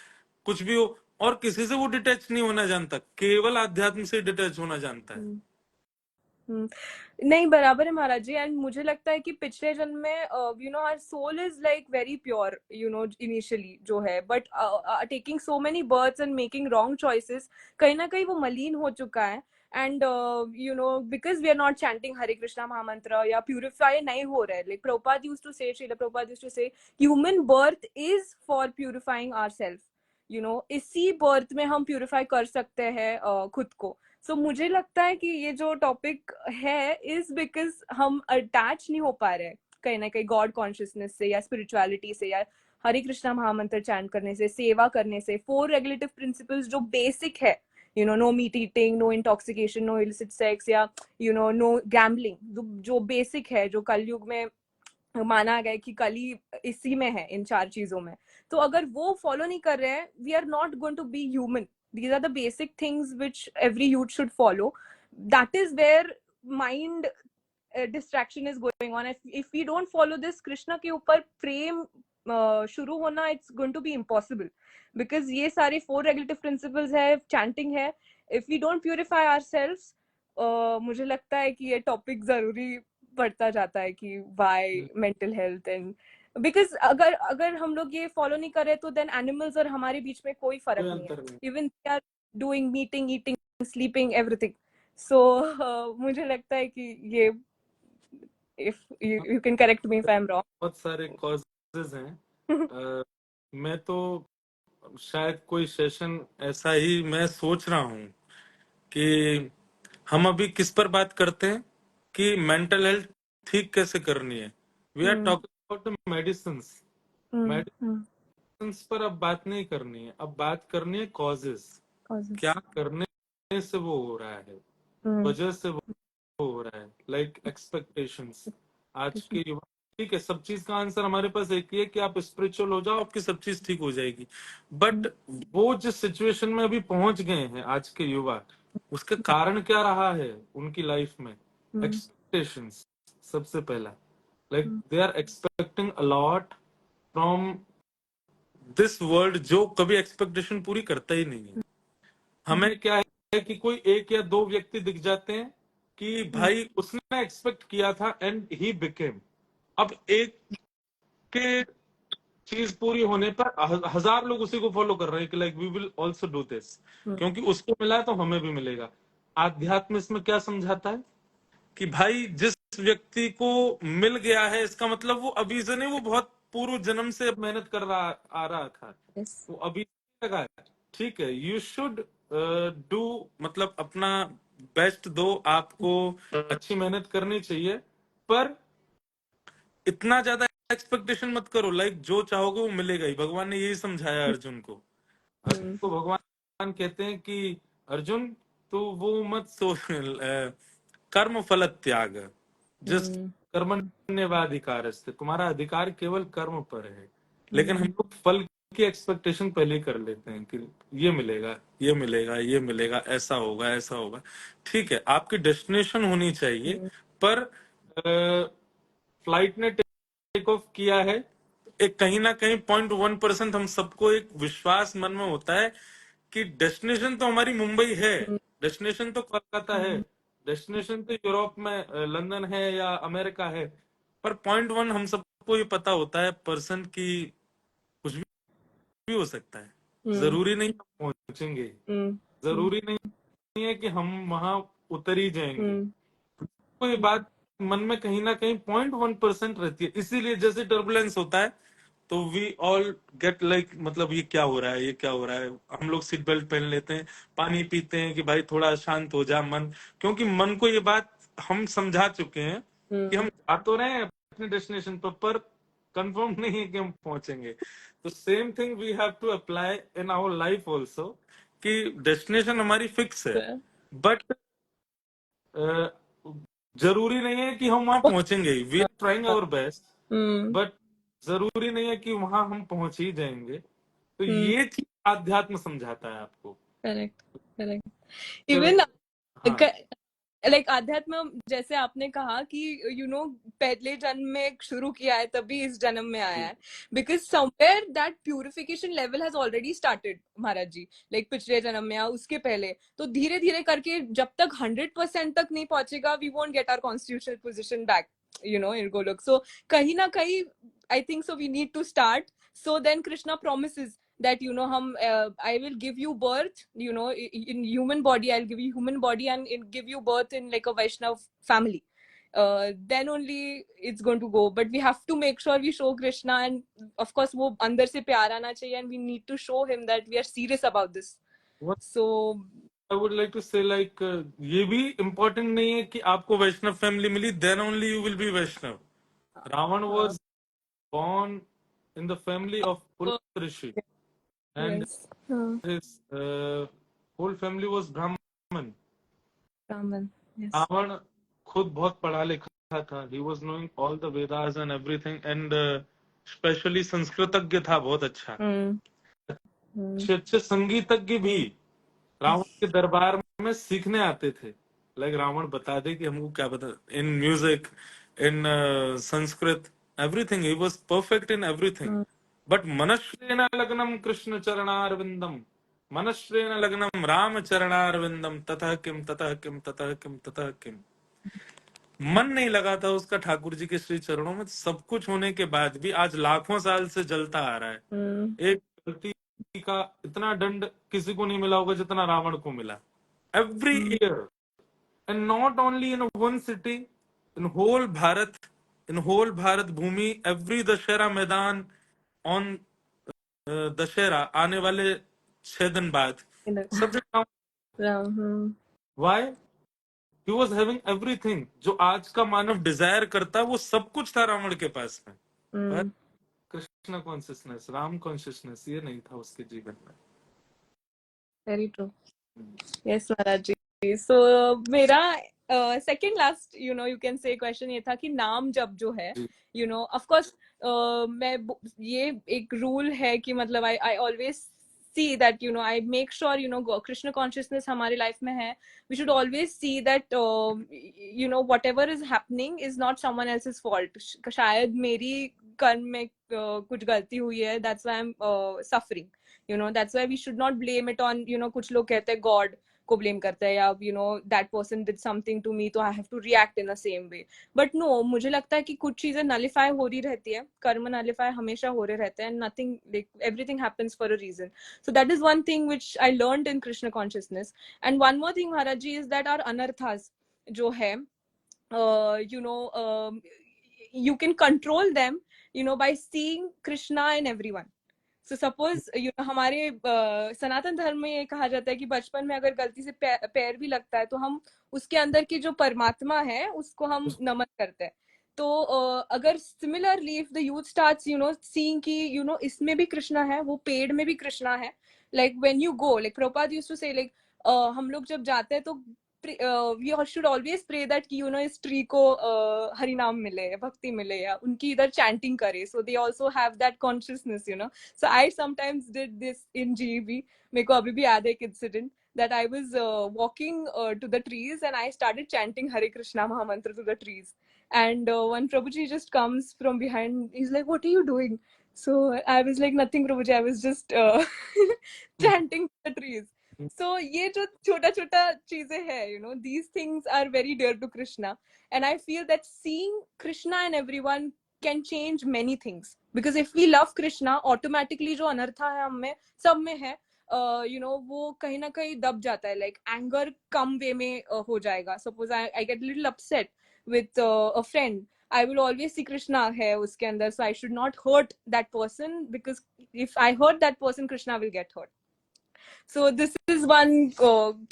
कुछ भी हो, और किसी से वो डिटैच नहीं होना जानता, केवल आध्यात्म से डिटैच होना जानता है। नहीं, बराबर है महाराज जी। एंड मुझे लगता है कि पिछले जन्म में our soul is like very pure, initially जो है, but taking so many births and making wrong choices, कहीं ना कहीं वो मलिन हो चुका है। And because we are not chanting Hare Krishna mahamantra, या प्यूरिफाई नहीं हो रहा है। Like Prabhupada used to say, Srila Prabhupada used to say, human birth is for purifying ourself. इसी बर्थ में हम प्यूरिफाई कर सकते हैं खुद को। सो मुझे लगता है कि ये जो टॉपिक है इज बिकॉज हम अटैच नहीं हो पा रहे हैं कहीं ना कहीं गॉड कॉन्शियसनेस से, या स्पिरिचुअलिटी से, या हरे कृष्णा महामंत्र चैंट करने से, सेवा करने से, 4 रेगुलेटिव प्रिंसिपल्स जो बेसिक है, no meat eating, no intoxication, no illicit sex, या नो गैम्बलिंग, जो बेसिक है, जो कलयुग में माना गया कि कली इसी में है, इन 4 चीजों में। तो अगर वो फॉलो नहीं कर रहे हैं, we are not going to be human. These are the basic things which every youth should follow. That is where mind distraction is going on. If we don't follow this, Krishna के ऊपर प्रेम शुरू होना, it's going to be impossible, because ये सारे 4 regulative principles है, chanting है. If we don't purify ourselves, मुझे लगता है कि ये टॉपिक जरूरी बढ़ता जाता है कि why mental health, and because अगर अगर हम लोग ये फॉलो नहीं कर रहे तो देन एनिमल्स और हमारे बीच में कोई फर्क नहीं है। Even they are doing meeting, eating, sleeping, everything. So मुझे लगता है कि ये, if you can correct me if I am wrong. बहुत सारे कॉजेज हैं। मैं तो शायद कोई सेशन ऐसा ही मैं सोच रहा हूँ कि हम अभी किस पर बात करते हैं कि मेंटल हेल्थ ठीक कैसे करनी है। We are talking about the medicine पर अब बात नहीं करनी है, अब बात करनी है कॉजेस। क्या करने से वो हो रहा है, वजह से वो हो रहा है, लाइक एक्सपेक्टेशंस। आज के युवा, ठीक है, सब चीज का आंसर हमारे पास एक ही है कि आप स्पिरिचुअल हो जाओ, आपकी सब चीज ठीक हो जाएगी। बट वो जिस सिचुएशन में अभी पहुंच गए हैं आज के युवा, उसका कारण क्या रहा है उनकी लाइफ में? एक्सपेक्टेशंस सबसे पहला। Like they are expecting a lot from this world, जो कभी एक्सपेक्टेशन पूरी करता ही नहीं है। हमें क्या है कि कोई एक या दो व्यक्ति दिख जाते हैं कि भाई उसने एक्सपेक्ट किया था एंड ही बिकेम। अब एक के चीज पूरी होने पर हजार लोग उसी को फॉलो कर रहे हैं कि like we will also do this, क्योंकि उसको मिला है तो हमें भी मिलेगा। आध्यात्म इसमें क्या समझाता है कि भाई जिस व्यक्ति को मिल गया है, इसका मतलब वो अभी से नहीं, वो बहुत पूर्व जन्म से मेहनत कर रहा आ रहा था, वो अभी लगा है। ठीक है, यू शुड डू, मतलब अपना बेस्ट दो, आपको अच्छी मेहनत करनी चाहिए, पर इतना ज्यादा एक्सपेक्टेशन मत करो। लाइक जो चाहोगे वो मिलेगा ही। भगवान ने यही समझाया अर्जुन को। अर्जुन को भगवान कहते हैं कि अर्जुन तो वो मत सोच, कर्म फल त्याग, जिस कर्मण्येवाधिकार है, तुम्हारा अधिकार केवल कर्म पर है। लेकिन हम लोग फल की एक्सपेक्टेशन पहले ही कर लेते हैं कि ये मिलेगा, ये मिलेगा, ये मिलेगा, ऐसा होगा, ऐसा होगा। ठीक है, आपकी डेस्टिनेशन होनी चाहिए, पर फ्लाइट ने टेक ऑफ किया है, एक कहीं ना कहीं 0.1% हम सबको एक विश्वास मन में होता है कि डेस्टिनेशन तो हमारी मुंबई है, डेस्टिनेशन तो कोलकाता है, डेस्टिनेशन तो यूरोप में लंदन है या अमेरिका है। पर 0.1 हम सबको ये पता होता है पर्सन की कुछ भी हो सकता है। जरूरी नहीं हम पहुंचेंगे, जरूरी नहीं है कि हम वहां उतर ही जाएंगे। तो ये बात मन में कहीं ना कहीं 0.1% रहती है। इसीलिए जैसे टर्बुलेंस होता है तो वी ऑल गेट लाइक, मतलब ये क्या हो रहा है, ये क्या हो रहा है। हम लोग सीट बेल्ट पहन लेते हैं, पानी पीते हैं कि भाई थोड़ा शांत हो जा मन, क्योंकि मन को ये बात हम समझा चुके हैं कि हम आ तो रहे हैं अपने डेस्टिनेशन पर कंफर्म नहीं है कि हम पहुंचेंगे। तो same thing we have to apply in our life also, कि डेस्टिनेशन हमारी फिक्स है, बट जरूरी नहीं है कि हम वहां पहुंचेंगे। We are trying our best, but जरूरी नहीं है कि वहां हम पहुंच ही जाएंगे। तो ये चीज आध्यात्म समझाता है आपको। Correct, correct. इवन हाँ लाइक आध्यात्म जैसे आपने कहा कि पहले जन्म में शुरू किया है तभी इस जन्म में आया है, because somewhere that purification level has already started Maharaj ji, like पिछले जन्म में या उसके पहले। तो धीरे धीरे करके जब तक 100% तक नहीं पहुंचेगा, we won't get our constitutional position back in Golok. So कहीं ना कहीं I think so we need to start. So then Krishna promises that I will give you birth, in human body. I'll give you human body and give you birth in like a Vaishnav family. Then only it's going to go. But we have to make sure we show Krishna, and of course वो अंदर से प्यार आना चाहिए, and we need to show him that we are serious about this. What So I would like to say, like, ये भी important नहीं है कि आपको वैष्णव फैमिली मिली, then only you will be Vaishnav. Ravan was born in the family of Pulastya Rishi, and yes, his whole family was Brahman. Brahman, yes, Ravan खुद बहुत पढ़ा लिखा था. He was knowing all the Vedas and everything, and especially संस्कृतज्ञ था बहुत अच्छा. अच्छे अच्छे संगीतज्ञ भी रावण के दरबार में सीखने आते थे. लाइक रावण बता दे कि हमको क्या बता, in music, in Sanskrit, everything. He was perfect in everything. But मनश्रेण लग्नम कृष्ण चरणारविंदम, मनश्रेण लग्नम राम चरणारविंदम, ततः किम ततः किम ततः किम ततः किम. मन नहीं लगा था उसका ठाकुर जी के श्री चरणों में. सब कुछ होने के बाद भी आज लाखों साल से जलता आ रहा है. एक गलती का इतना दंड किसी को नहीं मिला होगा जितना रावण को मिला. Every year, and not only in one city, in whole Bharat भूमि, एवरी दशहरा मैदान, ऑन दशहरा आने वाले 6 दिन बाद सब वाई, ही वॉज हैविंग एवरीथिंग. जो आज का मानव डिजायर करता वो सब कुछ था रावण के पास में. पर कृष्ण कॉन्शियसनेस, राम कॉन्शियसनेस ये नहीं था उसके जीवन में. Very true. यस महाराज जी. सो मेरा second last you can say question ये था कि नाम जप जो है, ऑफ कोर्स मैं ये एक रूल है कि मतलब I always see that I make sure Krishna consciousness हमारे life में है. We should always see that whatever is happening is not someone else's fault. शायद मेरी कर्म में कुछ गलती हुई है, that's why I'm suffering. That's why we should not blame it on कुछ लोग कहते हैं God को blame करते हैं, या that person did something to me तो I have to react in the same way. But no, मुझे लगता है कि कुछ चीजें nullify हो रही रहती है, कर्म nullify हमेशा हो रहे रहते हैं, nothing, like everything happens for a reason. So that is one thing which I learned in Krishna consciousness. And one more thing Maharaj ji is that our anarthas जो है, you can control them by seeing Krishna in everyone. So suppose हमारे सनातन धर्म में ये कहा जाता है कि बचपन में अगर गलती से पैर भी लगता है तो हम उसके अंदर की जो परमात्मा है उसको हम नमन करते हैं. तो अगर similarly if the youth starts seeing कि इसमें भी कृष्णा है, वो पेड़ में भी कृष्णा है. Like when you go, like Prabhupada used to say, like हम लोग जब जाते हैं तो we should always pray that कि इस ट्री को हरि नाम मिले, भक्ति मिले, या उनकी इधर चैंटिंग करे. So they also have that consciousness. So I sometimes did this in GEB. मेरे को अभी भी याद है एक incident that I was walking to the trees and I started chanting Hare Krishna Mahamantra to the trees. And one Prabhuji just comes from behind. He's like, "What are you doing?" So I was like, "Nothing, Prabhuji. I was just chanting to the trees." So ये जो छोटा छोटा चीजें है, these things are very dear to Krishna, and I feel that seeing Krishna in everyone can change many things. Because if we love Krishna, automatically जो अनर्था है हम में, सब में है, वो कहीं ना कहीं दब जाता है. Like anger कम वे में हो जाएगा. Suppose I get a little upset with a friend, I will always see Krishna है उसके अंदर, so I should not hurt that person, because if I hurt that person, Krishna will get hurt. So this is one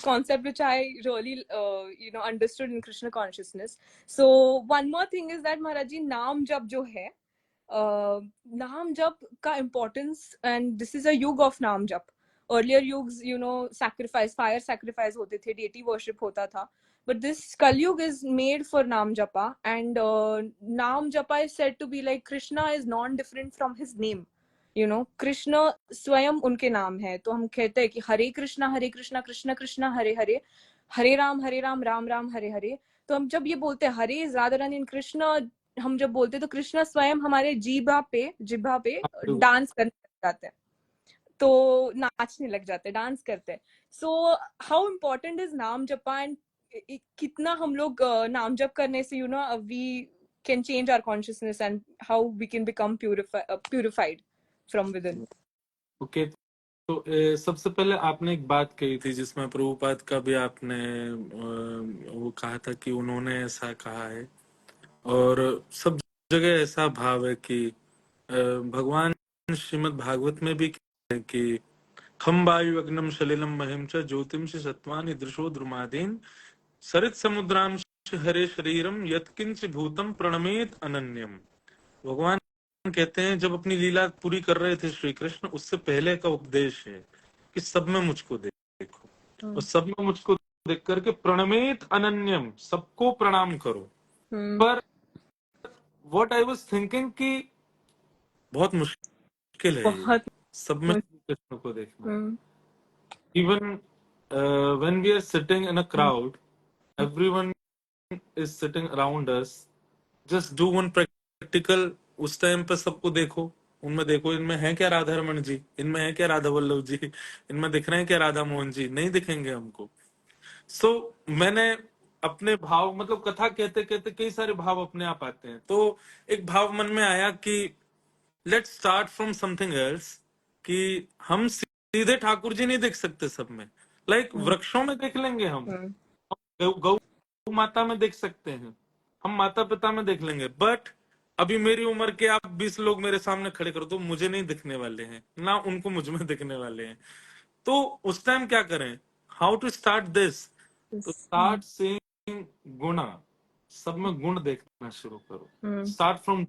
concept which I really understood in Krishna consciousness. So one more thing is that Maharaj ji, नाम जप जो है, नाम जप का importance, and this is a युग of नाम जप. Earlier yugs, sacrifice, fire sacrifice होते थे, deity worship होता था. But this Kalyug is made for Naam Japa, and Naam Japa is said to be like Krishna is non-different from his name. Krishna स्वयं उनके नाम है। तो हम कहते हैं कि हरे कृष्णा कृष्ण कृष्ण हरे हरे, हरे राम राम राम हरे हरे। तो हम जब ये बोलते हैं हरे राधा रानी कृष्ण, हम जब बोलते हैं तो कृष्ण स्वयं हमारे जिह्वा पे डांस करने लग जाते हैं, तो नाचने लग जाते हैं, डांस करते हैं। सो हाउ इम्पोर्टेंट इज नाम जपा, एंड कितना हम लोग नाम जप करने से we can change our consciousness, and how we can become purified from with in. Okay, तो सबसे पहले आपने एक बात कही थी जिसमें प्रभुपाद का भी आपने वो कहा था कि उन्होंने ऐसा कहा है, और सब जगह ऐसा भाव है कि भगवान श्रीमद् भागवत में भी कहते हैं कि खम वायु अग्नम सलिलम महिम च ज्योतिम से सत्वानि दृशो द्रुमादीन सरित समुद्राम हरे शरीरम यत्किंच भूतम प्रणमेत अनन्यम। भगवान कहते हैं जब अपनी लीला पूरी कर रहे थे श्री कृष्ण, उससे पहले का उपदेश है कि सब में मुझको देखो, और सब में मुझको देख करके प्रणमेत अनन्यम, सबको प्रणाम करो। पर व्हाट आई वाज थिंकिंग कि बहुत मुश्किल है ये बहुत सब में श्री कृष्ण को देखना। Even when we are sitting in a crowd, everyone is sitting around us, just do one practical. उस टाइम पे सबको देखो, उनमें देखो इनमें है क्या राधा रमन जी, इनमें है क्या राधा वल्लभ जी, इनमें दिख रहे हैं क्या राधा मोहन जी, नहीं दिखेंगे हमको। सो मैंने अपने भाव, मतलब कथा कहते कहते कई सारे भाव अपने आप आते हैं, तो एक भाव मन में आया कि let's start from something else, कि हम सीधे ठाकुर जी नहीं देख सकते सब में, लाइक वृक्षों में देख लेंगे हम, गौ माता में देख सकते हैं, हम माता पिता में देख लेंगे, बट अभी मेरी उम्र के आप 20 लोग मेरे सामने खड़े कर दो, मुझे नहीं दिखने वाले हैं, ना उनको मुझ में दिखने वाले हैं। तो उस टाइम क्या करें, हाउ टू स्टार्ट दिस, तो स्टार्ट सेइंग गुणा, सब में गुण देखना शुरू करो। Start from,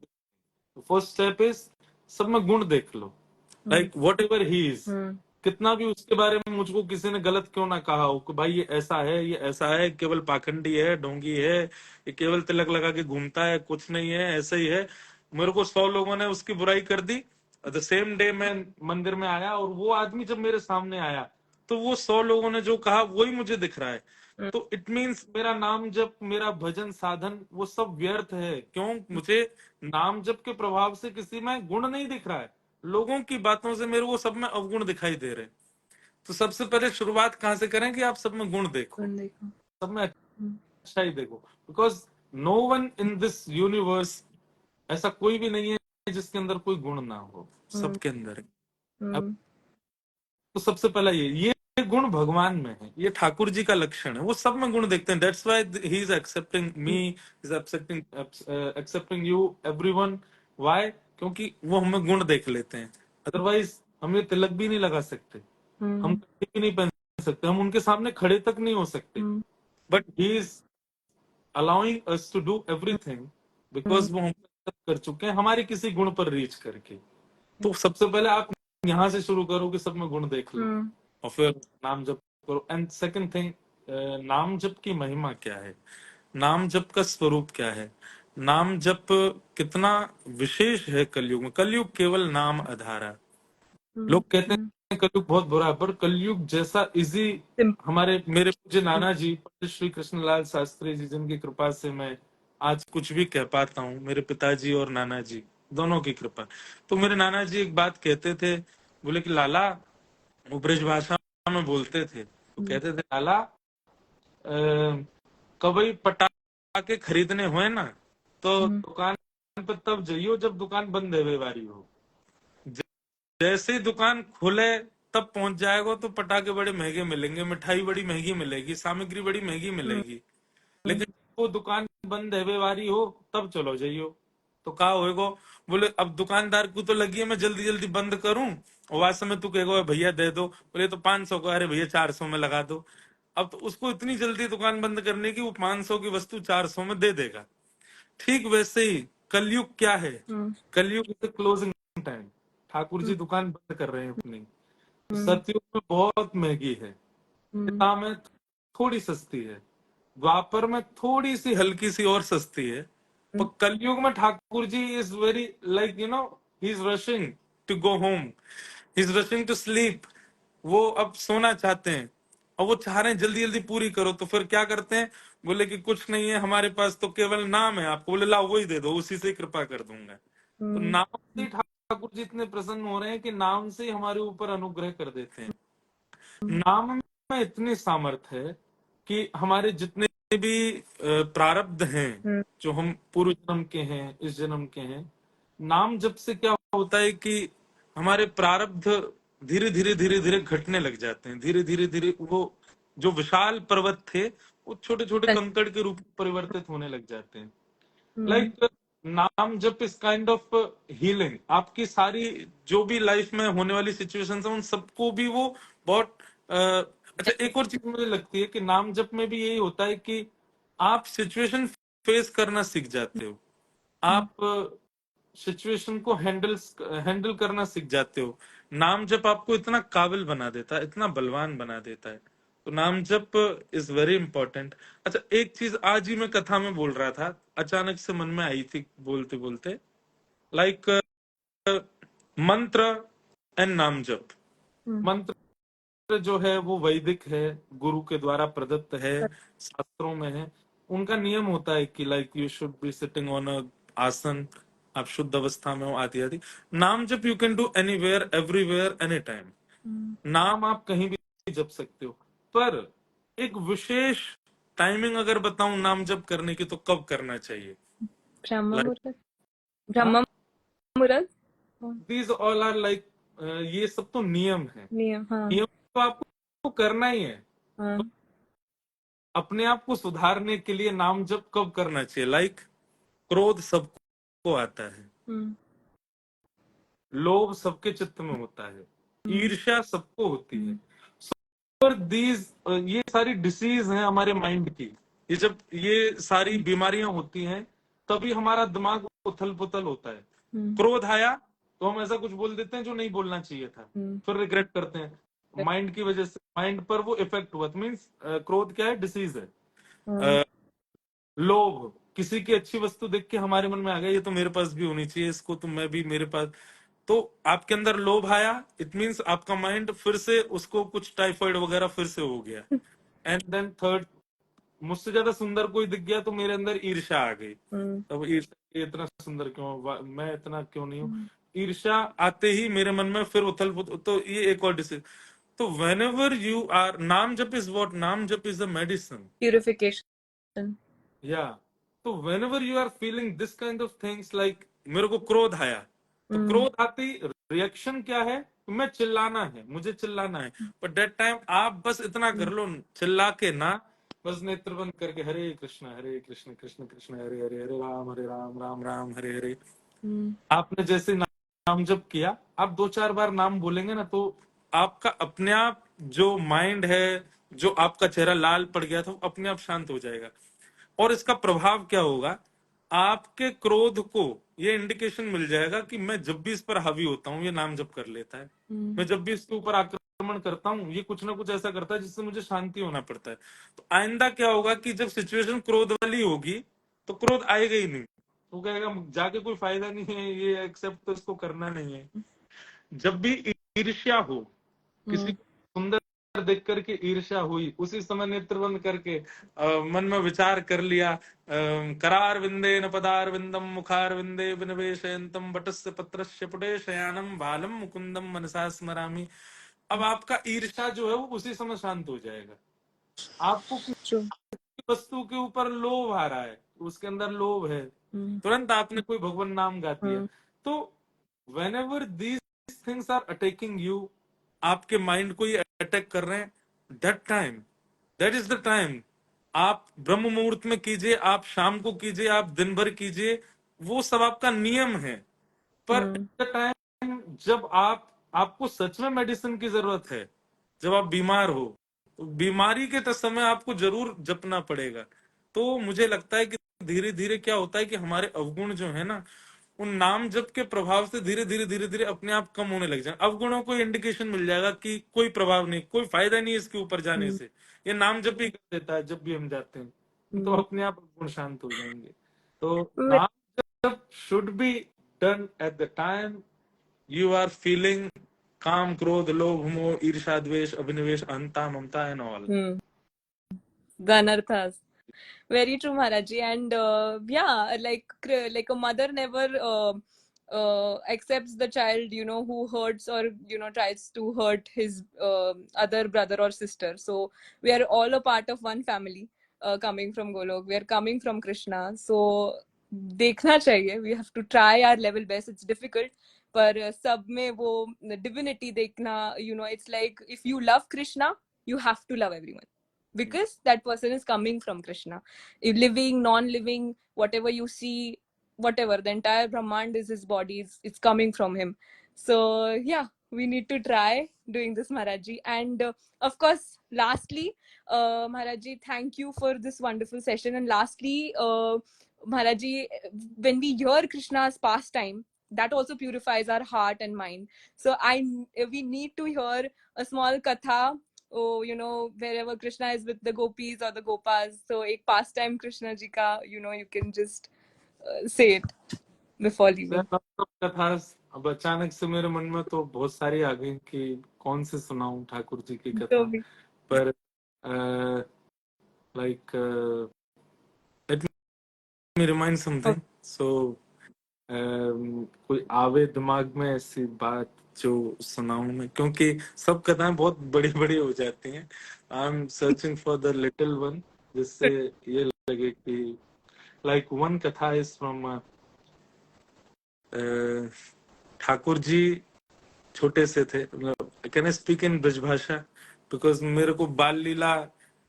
first step is सब में गुण देख लो, like whatever he is, कितना भी उसके बारे में मुझको किसी ने गलत क्यों ना कहा हो कि भाई ये ऐसा है, ये ऐसा है, केवल पाखंडी है, ढोंगी है, ये केवल तिलक लगा के घूमता है, कुछ नहीं है, ऐसे ही है। मेरे को 100 लोगों ने उसकी बुराई कर दी, द सेम डे मैं मंदिर में आया और वो आदमी जब मेरे सामने आया तो वो 100 लोगों ने जो कहा वही मुझे दिख रहा है। तो इट मीन्स मेरा नाम जप, मेरा भजन साधन, वो सब व्यर्थ है। क्यों? मुझे नाम जप के प्रभाव से किसी में गुण नहीं दिख रहा है, लोगों की बातों से मेरे को सब में अवगुण दिखाई दे रहे हैं। तो सबसे पहले शुरुआत कहां से करें कि आप सब में गुण देखो, सब में अच्छा ही देखो, because no one in this universe, ऐसा कोई भी नहीं है जिसके अंदर कोई गुण ना हो, सबके अंदर है। अब तो सबसे पहला ये गुण भगवान में है, ये ठाकुर जी का लक्षण है, वो सब में गुण देखते हैं। That's why he is accepting me, is accepting you, everyone. Why? क्योंकि वो हमें गुण देख लेते हैं। अदरवाइज हम ये तिलक भी नहीं लगा सकते, हम कपड़े भी नहीं पहन सकते, हम उनके सामने खड़े तक नहीं हो सकते, but he is allowing us to do everything, because वो हम कर चुके हैं हमारे किसी गुण पर रीच करके। तो सबसे पहले आप यहाँ से शुरू करो कि सब में गुण देख लो, और फिर नाम जप करो। एंड सेकंड थिंग, नाम जप की महिमा क्या है, नाम जप का स्वरूप क्या है, नाम जप कितना विशेष है कलयुग में। कलयुग केवल नाम आधारा, लोग कहते हैं कलयुग बहुत बुरा है, पर कलयुग जैसा इजी, हमारे मेरे पूज्य नाना जी पंडित श्री कृष्णलाल शास्त्री जी, जिनकी कृपा से मैं आज कुछ भी कह पाता हूँ, मेरे पिताजी और नाना जी दोनों की कृपा। तो मेरे नाना जी एक बात कहते थे, बोले कि लाला, वो ब्रज भाषा में बोलते थे, तो कहते थे लाला, कभी पटाखे खरीदने हुए ना तो दुकान पे तब जाइयो जब दुकान बंद है वारी हो, जैसे ही दुकान खुले तब पहुंच जाएगा तो पटाखे बड़े महंगे मिलेंगे, मिठाई बड़ी महंगी मिलेगी, सामग्री बड़ी महंगी मिलेगी, लेकिन वो दुकान बंद है वारी हो तब चलो जाइयो। तो कहा होएगो, बोले अब दुकानदार को तो लगी है मैं जल्दी जल्दी बंद करूं, और वास्तव में तू कहेगा भैया दे दो, बोले तो 500 का, अरे भैया 400 में लगा दो। अब तो उसको इतनी जल्दी दुकान बंद करने की, वो 500 की वस्तु 400 में दे देगा। ठीक वैसे ही कलयुग क्या है, कलयुग is closing time. Thakur ji दुकान बंद कर रहे हैं अपनी। सतयुग में बहुत महंगी है, त्रेता में थोड़ी सस्ती है, द्वापर में थोड़ी सी हल्की सी और सस्ती है, पर कलयुग में Thakur ji is very like he is rushing to go home, he is rushing to sleep. वो अब सोना चाहते हैं और वो चाह रहे हैं जल्दी जल्दी पूरी करो। तो फिर क्या करते हैं, बोले कि कुछ नहीं है हमारे पास, तो केवल नाम है आपको, बोले लाओ वही दे दो, उसी से कृपा कर दूंगा। तो नाम से ही ठाकुर जी इतने प्रसन्न हो रहे हैं कि नाम से ही हमारे ऊपर अनुग्रह कर देते हैं। नाम में इतनी सामर्थ्य है कि हमारे जितने भी प्रारब्ध हैं, जो हम पूर्व जन्म के हैं, इस जन्म के हैं, नाम जप से क्या होता है कि हमारे प्रारब्ध धीरे धीरे धीरे धीरे घटने लग जाते हैं। धीरे धीरे धीरे वो जो विशाल पर्वत थे वो छोटे छोटे कंकड़ के रूप में परिवर्तित होने लग जाते हैं। लाइक नाम जप इज काइंड ऑफ हीलिंग। आपकी सारी जो भी लाइफ में होने वाली सिचुएशंस है उन सबको भी वो बहुत अच्छा। एक और चीज मुझे लगती है कि नाम जप में भी यही होता है कि आप सिचुएशन फेस करना सीख जाते हो, आप सिचुएशन को हैंडल करना सीख जाते हो। नाम जप आपको इतना काबिल बना देता है, इतना बलवान बना देता है। तो नाम जप इज वेरी इंपॉर्टेंट। अच्छा, एक चीज आज ही मैं कथा में बोल रहा था, अचानक से मन में आई थी बोलते बोलते, लाइक मंत्र एंड नाम जप। मंत्र जो है वो वैदिक है, गुरु के द्वारा प्रदत्त है, शास्त्रों में है। उनका नियम होता है कि like you should be sitting on a आसन, आप शुद्ध अवस्था में हो, आदि आदि। नाम जप you can do anywhere everywhere any time. नाम आप कहीं भी जप सकते हो, पर एक विशेष टाइमिंग अगर बताऊं नाम जप करने की तो कब करना चाहिए? ब्रह्म मुहूर्त, ब्रह्म मुहूर्त, दीज ऑल आर लाइक, ये सब तो नियम है। नियम, हाँ, नियम तो आपको करना ही है। हाँ, अपने आप को सुधारने के लिए नाम जप कब करना चाहिए? लाइक क्रोध सबको आता है, लोभ सबके चित्त में होता है, ईर्ष्या सबको होती है। पर दीज ये सारी डिसीज हैं हमारे माइंड की। ये जब ये सारी बीमारियां होती हैं तभी हमारा दिमाग उथल पुथल होता है। क्रोध आया तो हम ऐसा कुछ बोल देते हैं जो नहीं बोलना चाहिए था, फिर रिग्रेट करते हैं। माइंड की वजह से माइंड पर वो इफेक्ट हुआ। मीन्स क्रोध क्या है? डिसीज है। लोभ, किसी की अच्छी वस्तु देख के हमारे मन में आ गया ये तो मेरे पास भी होनी चाहिए, इसको तो मैं भी, मेरे पास, तो आपके अंदर लोभ आया, इट मीन्स आपका माइंड फिर से उसको कुछ टाइफाइड वगैरह फिर से हो गया। एंड देन थर्ड, मुझसे ज्यादा सुंदर कोई दिख गया तो मेरे अंदर ईर्ष्या आ गई। तब ईर्ष्या, ये इतना सुंदर क्यों, मैं इतना क्यों नहीं हूँ? ईर्ष्या आते ही मेरे मन में फिर उथल पुथल। तो ये एक और डिसीज। तो वेन एवर यू आर, नाम जप इज वॉट, नाम जप इज द मेडिसिन, प्यूरिफिकेशन, या। तो whenever you are feeling this kind of things, like मेरे को क्रोध आया, तो क्रोध आते ही रिएक्शन क्या है? मैं चिल्लाना है, मुझे चिल्लाना है। बट दैट टाइम आप बस इतना कर लो, चिल्ला के ना, बस नेत्र बंद करके हरे कृष्ण कृष्ण कृष्ण हरे हरे, हरे राम राम राम हरे हरे। आपने जैसे नाम जप किया, आप 2-4 बार नाम बोलेंगे ना, तो आपका अपने आप जो माइंड है, जो आपका चेहरा लाल पड़ गया था, वो अपने आप शांत हो जाएगा। और इसका प्रभाव क्या होगा? आपके क्रोध को ये इंडिकेशन मिल जाएगा कि मैं जब भी इस पर हावी होता हूँ ये नाम जप कर लेता है। मैं जब भी इसके ऊपर आक्रमण करता हूँ ये कुछ ना कुछ ऐसा करता है जिससे मुझे शांति होना पड़ता है। तो आइंदा क्या होगा कि जब सिचुएशन क्रोध वाली होगी तो क्रोध आएगा ही नहीं। वो कहेगा जाके कोई फायदा नहीं है, ये एक्सेप्ट तो इसको करना नहीं है। जब भी ईर्ष्या हो, किसी को सुंदर देख करके ईर्ष्या हुई, उसी समय नेत्र बंद करके मन में विचार कर लिया, करार विंदे न पदार विंदम मुखार विंदे विनिवेशयन्तम वटस्य पत्रस्य पुटे शयानम बालम मुकुंदम मनसा स्मरामि। अब आपका ईर्ष्या जो है वो उसी समय शांत हो जाएगा। आपको किसी वस्तु के ऊपर लोभ आ रहा है, उसके अंदर लोभ है, तुरंत आपने कोई भगवान नाम गा दिया। तो whenever these things are attacking you, आपके माइंड को ये अटैक कर रहे हैं, दैट इज द टाइम आप ब्रह्म मुहूर्त में कीजिए, आप शाम को कीजिए, आप दिन भर कीजिए, वो सब आपका नियम है। पर एट द टाइम जब आपको सच में मेडिसिन की जरूरत है, जब आप बीमार हो, तो बीमारी के समय आपको जरूर जपना पड़ेगा। तो मुझे लगता है कि धीरे धीरे क्या होता है कि हमारे अवगुण जो है ना, उन नाम जप के प्रभाव से धीरे धीरे अपने आप कम होने लग जाए। अवगुणों को इंडिकेशन मिल जाएगा कि कोई प्रभाव नहीं, कोई फायदा नहीं इसके ऊपर जाने से, ये नाम जप ही कर देता है जब भी हम जाते हैं, तो अपने आप अवगुण शांत हो जाएंगे। तो नाम जप should be done at the time you are feeling काम, क्रोध, लोभ, मोह, ईर्ष्या, द्वेष, अभिनिवेश, अहंता, ममता and all. The anarthas. Very true, Maharaji. And yeah, like a mother never accepts the child, who hurts or tries to hurt his other brother or sister. So we are all a part of one family, coming from Golok. We are coming from Krishna. So देखना चाहिए. We have to try our level best. It's difficult. पर सब में वो divinity देखना, it's like if you love Krishna, you have to love everyone because that person is coming from Krishna. If living, non-living, whatever you see, whatever, the entire Brahmand is his body, it's coming from him. So yeah, we need to try doing this, Maharaji. And of course, lastly, Maharaji, thank you for this wonderful session. And lastly, Maharaji, when we hear Krishna's pastime, that also purifies our heart and mind. So we need to hear a small katha, wherever Krishna is with the gopis or the gopas. So एक pastime Krishna ji ka, you can just say it before leaving. Kathas अब अचानक से मेरे मन में तो बहुत सारी आ गई कि कौन से सुनाऊं ठाकुर जी की कथा, पर like let me remind something. So कोई आवे दिमाग में ऐसी बात जो सुनाऊं मैं, क्योंकि सब कथाएं बहुत बड़ी बड़ी हो जाती हैं. I am searching for the little one, जिससे ये लगे कि like one कथा is from ठाकुर जी छोटे से थे. Can I speak in Brajbhasha, because मेरे को बाल लीला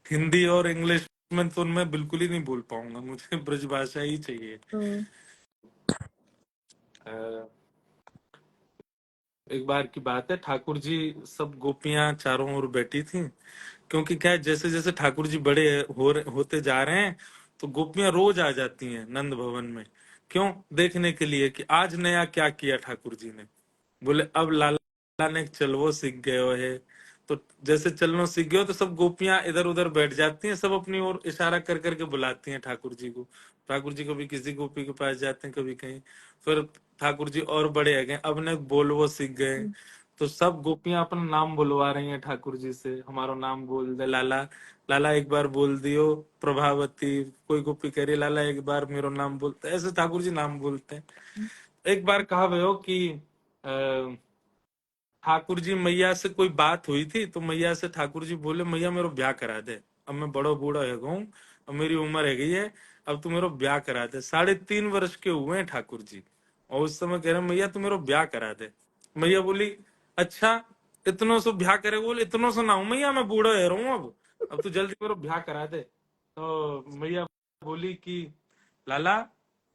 हिंदी और इंग्लिश में तो मैं बिल्कुल ही नहीं बोल पाऊंगा, मुझे ब्रजभाषा ही चाहिए. एक बार की बात है, ठाकुर जी सब गोपियां चारों ओर बैठी थी, क्योंकि क्या है, जैसे जैसे ठाकुर जी बड़े होते जा रहे हैं तो गोपियां रोज आ जाती हैं नंद भवन में. क्यों? देखने के लिए कि आज नया क्या किया ठाकुर जी ने. बोले अब लाला ने चलवो सीख गए हो है. तो जैसे चलना सीख गए हो तो सब गोपियां इधर उधर बैठ जाती हैं, सब अपनी ओर इशारा कर करके बुलाती हैं ठाकुर जी को. ठाकुर जी कभी किसी गोपी के पास जाते हैं, कभी कहीं. फिर ठाकुर जी और बड़े आ गए, अब ने बोलवो सीख गए, तो सब गोपियां अपना नाम बुलवा रही हैं ठाकुर जी से. हमारा नाम बोल दे लाला, लाला एक बार बोल दियो प्रभावती. कोई गोपी कह रही लाला एक बार मेरो नाम बोलते. ऐसे ठाकुर जी नाम बोलते हैं. एक बार कहा भयो कि ठाकुर जी मैया से कोई बात हुई थी, तो मैया से ठाकुर जी बोले मैया मेरा ब्याह करा दे. अब मैं बड़ा बूढ़ा है गऊ, अब मेरी उम्र है गई है, अब तू मेरा ब्याह करा दे. 3.5 वर्ष के हुए हैं ठाकुर जी, और उस समय कह रहे मैया तू मेरा ब्याह करा दे. मैया बोली अच्छा इतनों से ब्याह करे. बोले इतनों से ना हूं मैया, मैं बूढ़ा है रहा हूँ, अब तू जल्दी मेरा ब्याह करा दे. तो मैया बोली कि लाला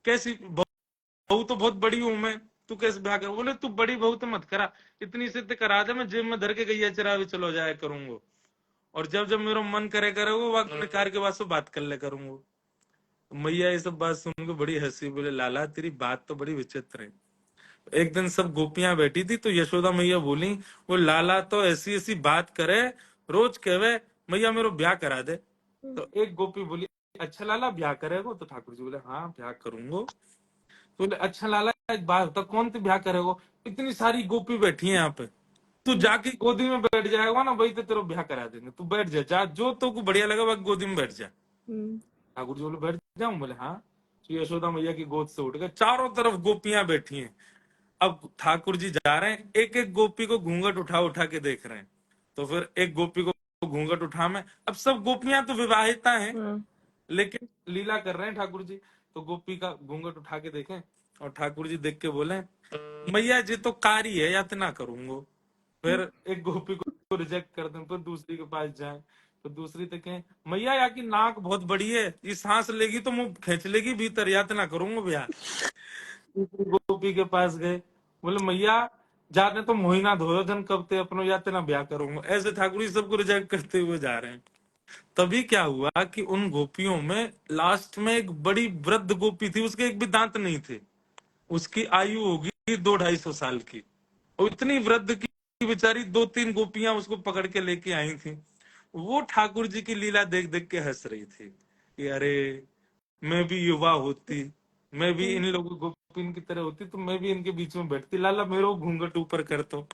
कैसी बहू तो बहुत बड़ी हूं मैं, तू कैसे ब्याह कर. बोले तू बड़ी बहू तो मत करा, इतनी से करा दे, मैं जेब में धर के गैया चरा भी चलो जाया करूंगा, और जब जब मेरा मन करे वो वक्त निकाल के बाद से बात कर ले करूंगा. मैया ये सब बात सुन के बड़ी हंसी. बोले लाला तेरी बात तो बड़ी विचित्र है. एक दिन सब गोपियां बैठी थी, तो यशोदा मैया बोली वो लाला तो ऐसी ऐसी बात करे, रोज कहवे मैया मेरा ब्याह करा दे. तो एक गोपी बोली अच्छा लाला ब्याह करेगो. तो ठाकुर जी बोले हाँ ब्याह करूंगा. तो बोले अच्छा लाला एक बात बता, कौन सी ब्याह करेगो, इतनी सारी गोपी बैठी है यहाँ पे, तू जाके गोदी में बैठ जाएगा ना, वही तो तेरा ब्याह करा देंगे, तू बैठ जा जो तो को बढ़िया लगा वह गोदी में बैठ जा. ठाकुर जी बोले बैठ जाऊं. बोले हाँ. तो यशोदा मैया की गोद से उठ गए, चारों तरफ गोपियां बैठी हैं. अब ठाकुर जी जा रहे हैं, एक एक गोपी को घूंघट उठा उठा के देख रहे हैं. तो फिर एक गोपी को घूंघट उठा में, अब सब गोपियां तो विवाहिता हैं, लेकिन लीला कर रहे हैं ठाकुर जी. तो गोपी का घूंघट उठा के देखें, और ठाकुर जी देख के बोले मैया जी तो कारी है, यातना करूंगा. फिर एक गोपी को रिजेक्ट कर दें, फिर दूसरी के पास जाए, तो दूसरी तक मैया या की नाक बहुत बड़ी है, ये सांस लेगी तो मुंह खींच लेगी भीतर, यातना करूंगा भैया. दूसरी गोपी के पास गए, बोले मैया जाने तो मोहिना धोयो जन कब ते अपनो यातना ब्याह करूंगा. ऐसे ठाकुर जी सबको रिजेक्ट करते हुए जा रहे हैं. तभी क्या हुआ कि उन गोपियों में लास्ट में एक बड़ी वृद्ध गोपी थी, उसके एक भी दांत नहीं थे, उसकी आयु होगी 200-250 साल की, और इतनी वृद्ध की बेचारी 2-3 गोपियां उसको पकड़ के लेके आई थी. वो ठाकुर जी की लीला देख देख के हंस रही थी कि अरे मैं भी युवा होती, मैं भी इन लोगों को इनकी तरह होती तो मैं भी इनके बीच में बैठती, लाला मेरे को घूंघट ऊपर कर तो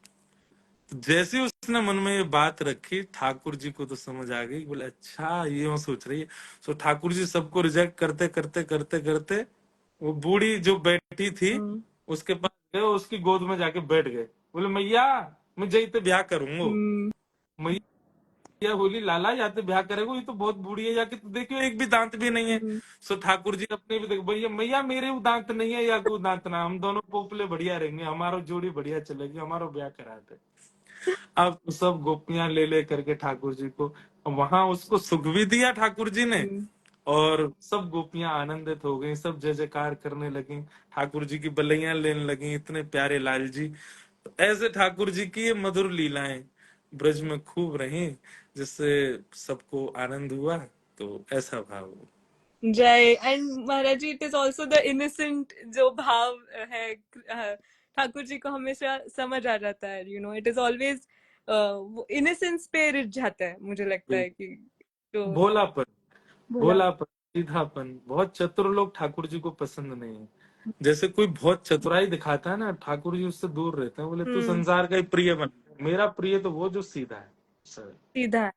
जैसे ही उसने मन में ये बात रखी, ठाकुर जी को तो समझ आ गई, बोले अच्छा ये वो सोच रही है। सो ठाकुर जी सबको रिजेक्ट करते करते करते करते वो बूढ़ी जो बैठी थी उसके पास गए, उसकी गोद में जाके बैठ गए। बोले मैया मैं जई ते ब्याह करूंगा। मैया बोली लाला या तो ब्याह करेगा, ये तो बहुत बूढ़ी है, जाके तो देखियो एक भी दांत भी नहीं है। सो ठाकुर जी अपने भी देखो, भैया मैया मेरे वो दांत नहीं है या को दांत ना, हम दोनों पोपले बढ़िया रहेंगे, हमारा जोड़ी बढ़िया चलेगी, हमारा ब्याह करा दे। अब तो सब गोपियां ले ले करके ठाकुर जी को, वहां उसको सुख भी दिया ठाकुर जी ने, और सब गोपियां आनंदित हो गई, सब जय जयकार करने लगी, ठाकुर जी की बलैया लेने लगी, इतने प्यारे लाल जी। तो ऐसे ठाकुर जी की ये मधुर लीलाएं ब्रज में खूब रही, जिससे सबको आनंद हुआ। तो ऐसा भाव हो। जय। And Maharaj ji, it is also the innocent जो भाव है ठाकुर जी को हमेशा समझ आ जाता है, you know, it is always innocence पे रिझ जाता है, मुझे लगता है कि जो भोलापन, भोला। भोलापन, सीधापन। बहुत चतुर लोग ठाकुर जी को पसंद नहीं है। जैसे कोई बहुत चतुराई दिखाता है ना, ठाकुर जी उससे दूर रहते हैं, बोले तू संसार का ही प्रिय बन। मेरा प्रिय तो वो जो सीधा है सर। सीधा है,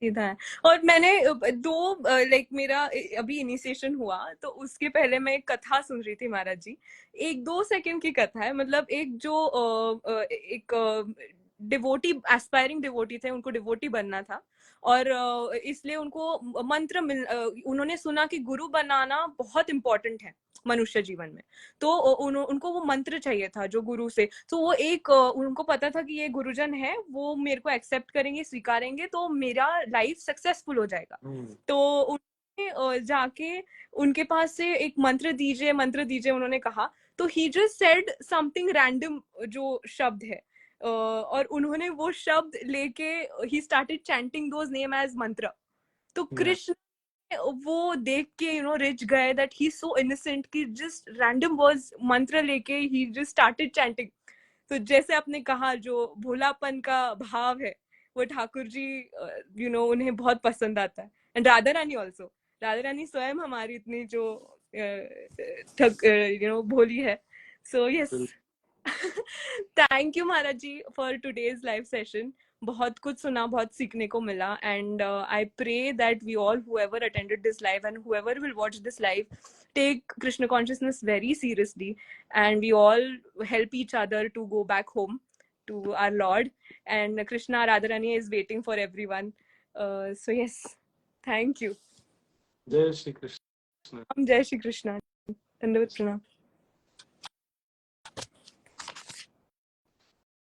सीधा है। और मैंने दो लाइक मेरा अभी इनिशिएशन हुआ तो उसके पहले मैं एक कथा सुन रही थी महाराज जी। 1-2 सेकंड की कथा है, मतलब एक जो एक डिवोटी, एस्पायरिंग डिवोटी थे, उनको डिवोटी बनना था, और इसलिए उनको मंत्र उन्होंने सुना कि गुरु बनाना बहुत इंपॉर्टेंट है मनुष्य जीवन में। तो उनको वो मंत्र चाहिए था जो गुरु से, तो वो एक उनको पता था कि ये गुरुजन है, वो मेरे को एक्सेप्ट करेंगे, स्वीकारेंगे, तो मेरा लाइफ सक्सेसफुल हो जाएगा। तो उन्होंने जाके उनके पास से एक मंत्र दीजिए, मंत्र दीजिए उन्होंने कहा। तो he just said something random जो शब्द है, और उन्होंने वो शब्द लेके he started chanting those name as mantra. तो कृष्ण वो देख के रिच गए दैट ही सो इनोसेंट कि जस्ट रैंडम वर्ड्स मंत्र लेके ही जस्ट स्टार्टेड चैंटिंग। तो जैसे आपने कहा जो भोलापन का भाव है वो ठाकुर जी उन्हें बहुत पसंद आता है। एंड राधा रानी ऑल्सो, राधा रानी स्वयं हमारी इतनी जो भोली है। So yes, thank you Maharaj ji for today's live session. बहुत कुछ सुना, बहुत सीखने को मिला, and I pray that we all whoever attended this live and whoever will watch this live take Krishna consciousness very seriously, and we all help each other to go back home to our Lord, and Krishna Radharani is waiting for everyone. So yes, thank you. जय Shri Krishna. Jai Shri Krishna. Dandavat pranam.